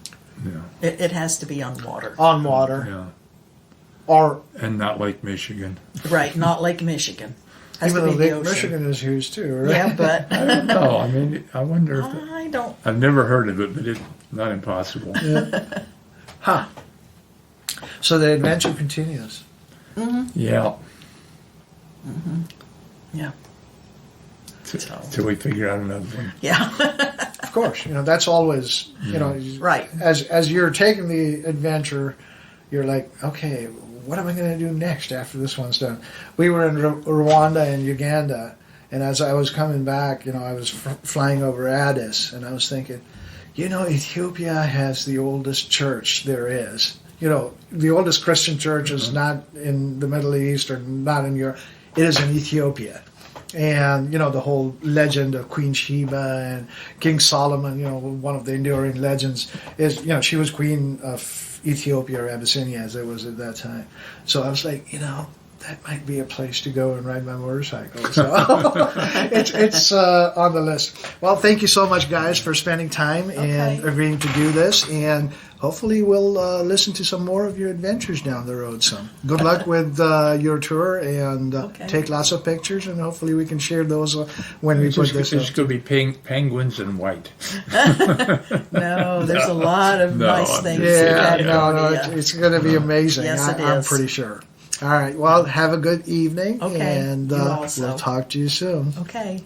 Yeah. It has to be on water. On water. Yeah. Or And not Lake Michigan. Right, not Lake Michigan. Has even to though be the Lake ocean. Michigan is huge too, right? Yeah, but I don't know. I mean, I wonder if I don't. I've never heard of it, but it's not impossible. Huh. So the adventure continues. Yeah. Yeah. Till we figure out another one. Yeah. Of course, that's always Right. As you're taking the adventure, you're like, okay, what am I going to do next after this one's done? We were in Rwanda and Uganda, and as I was coming back, I was flying over Addis, and I was thinking, Ethiopia has the oldest church there is. The oldest Christian church is not in the Middle East or not in Europe. It is in Ethiopia. And, the whole legend of Queen Sheba and King Solomon, one of the enduring legends is, she was queen of Ethiopia or Abyssinia as it was at that time. So I was like, that might be a place to go and ride my motorcycle. So it's on the list. Well, thank you so much, guys, for spending time and Okay. agreeing to do this. And hopefully we'll listen to some more of your adventures down the road some. Good luck with your tour, and take lots of pictures, and hopefully we can share those when we It's put this just up. going to be penguins and white. No, there's a lot of No, nice I'm things. just in kidding. No, California. it's going to be amazing. Yes, it I'm is. pretty sure. All right. Well, have a good evening, Okay, and you also. we'll talk to you soon. Okay.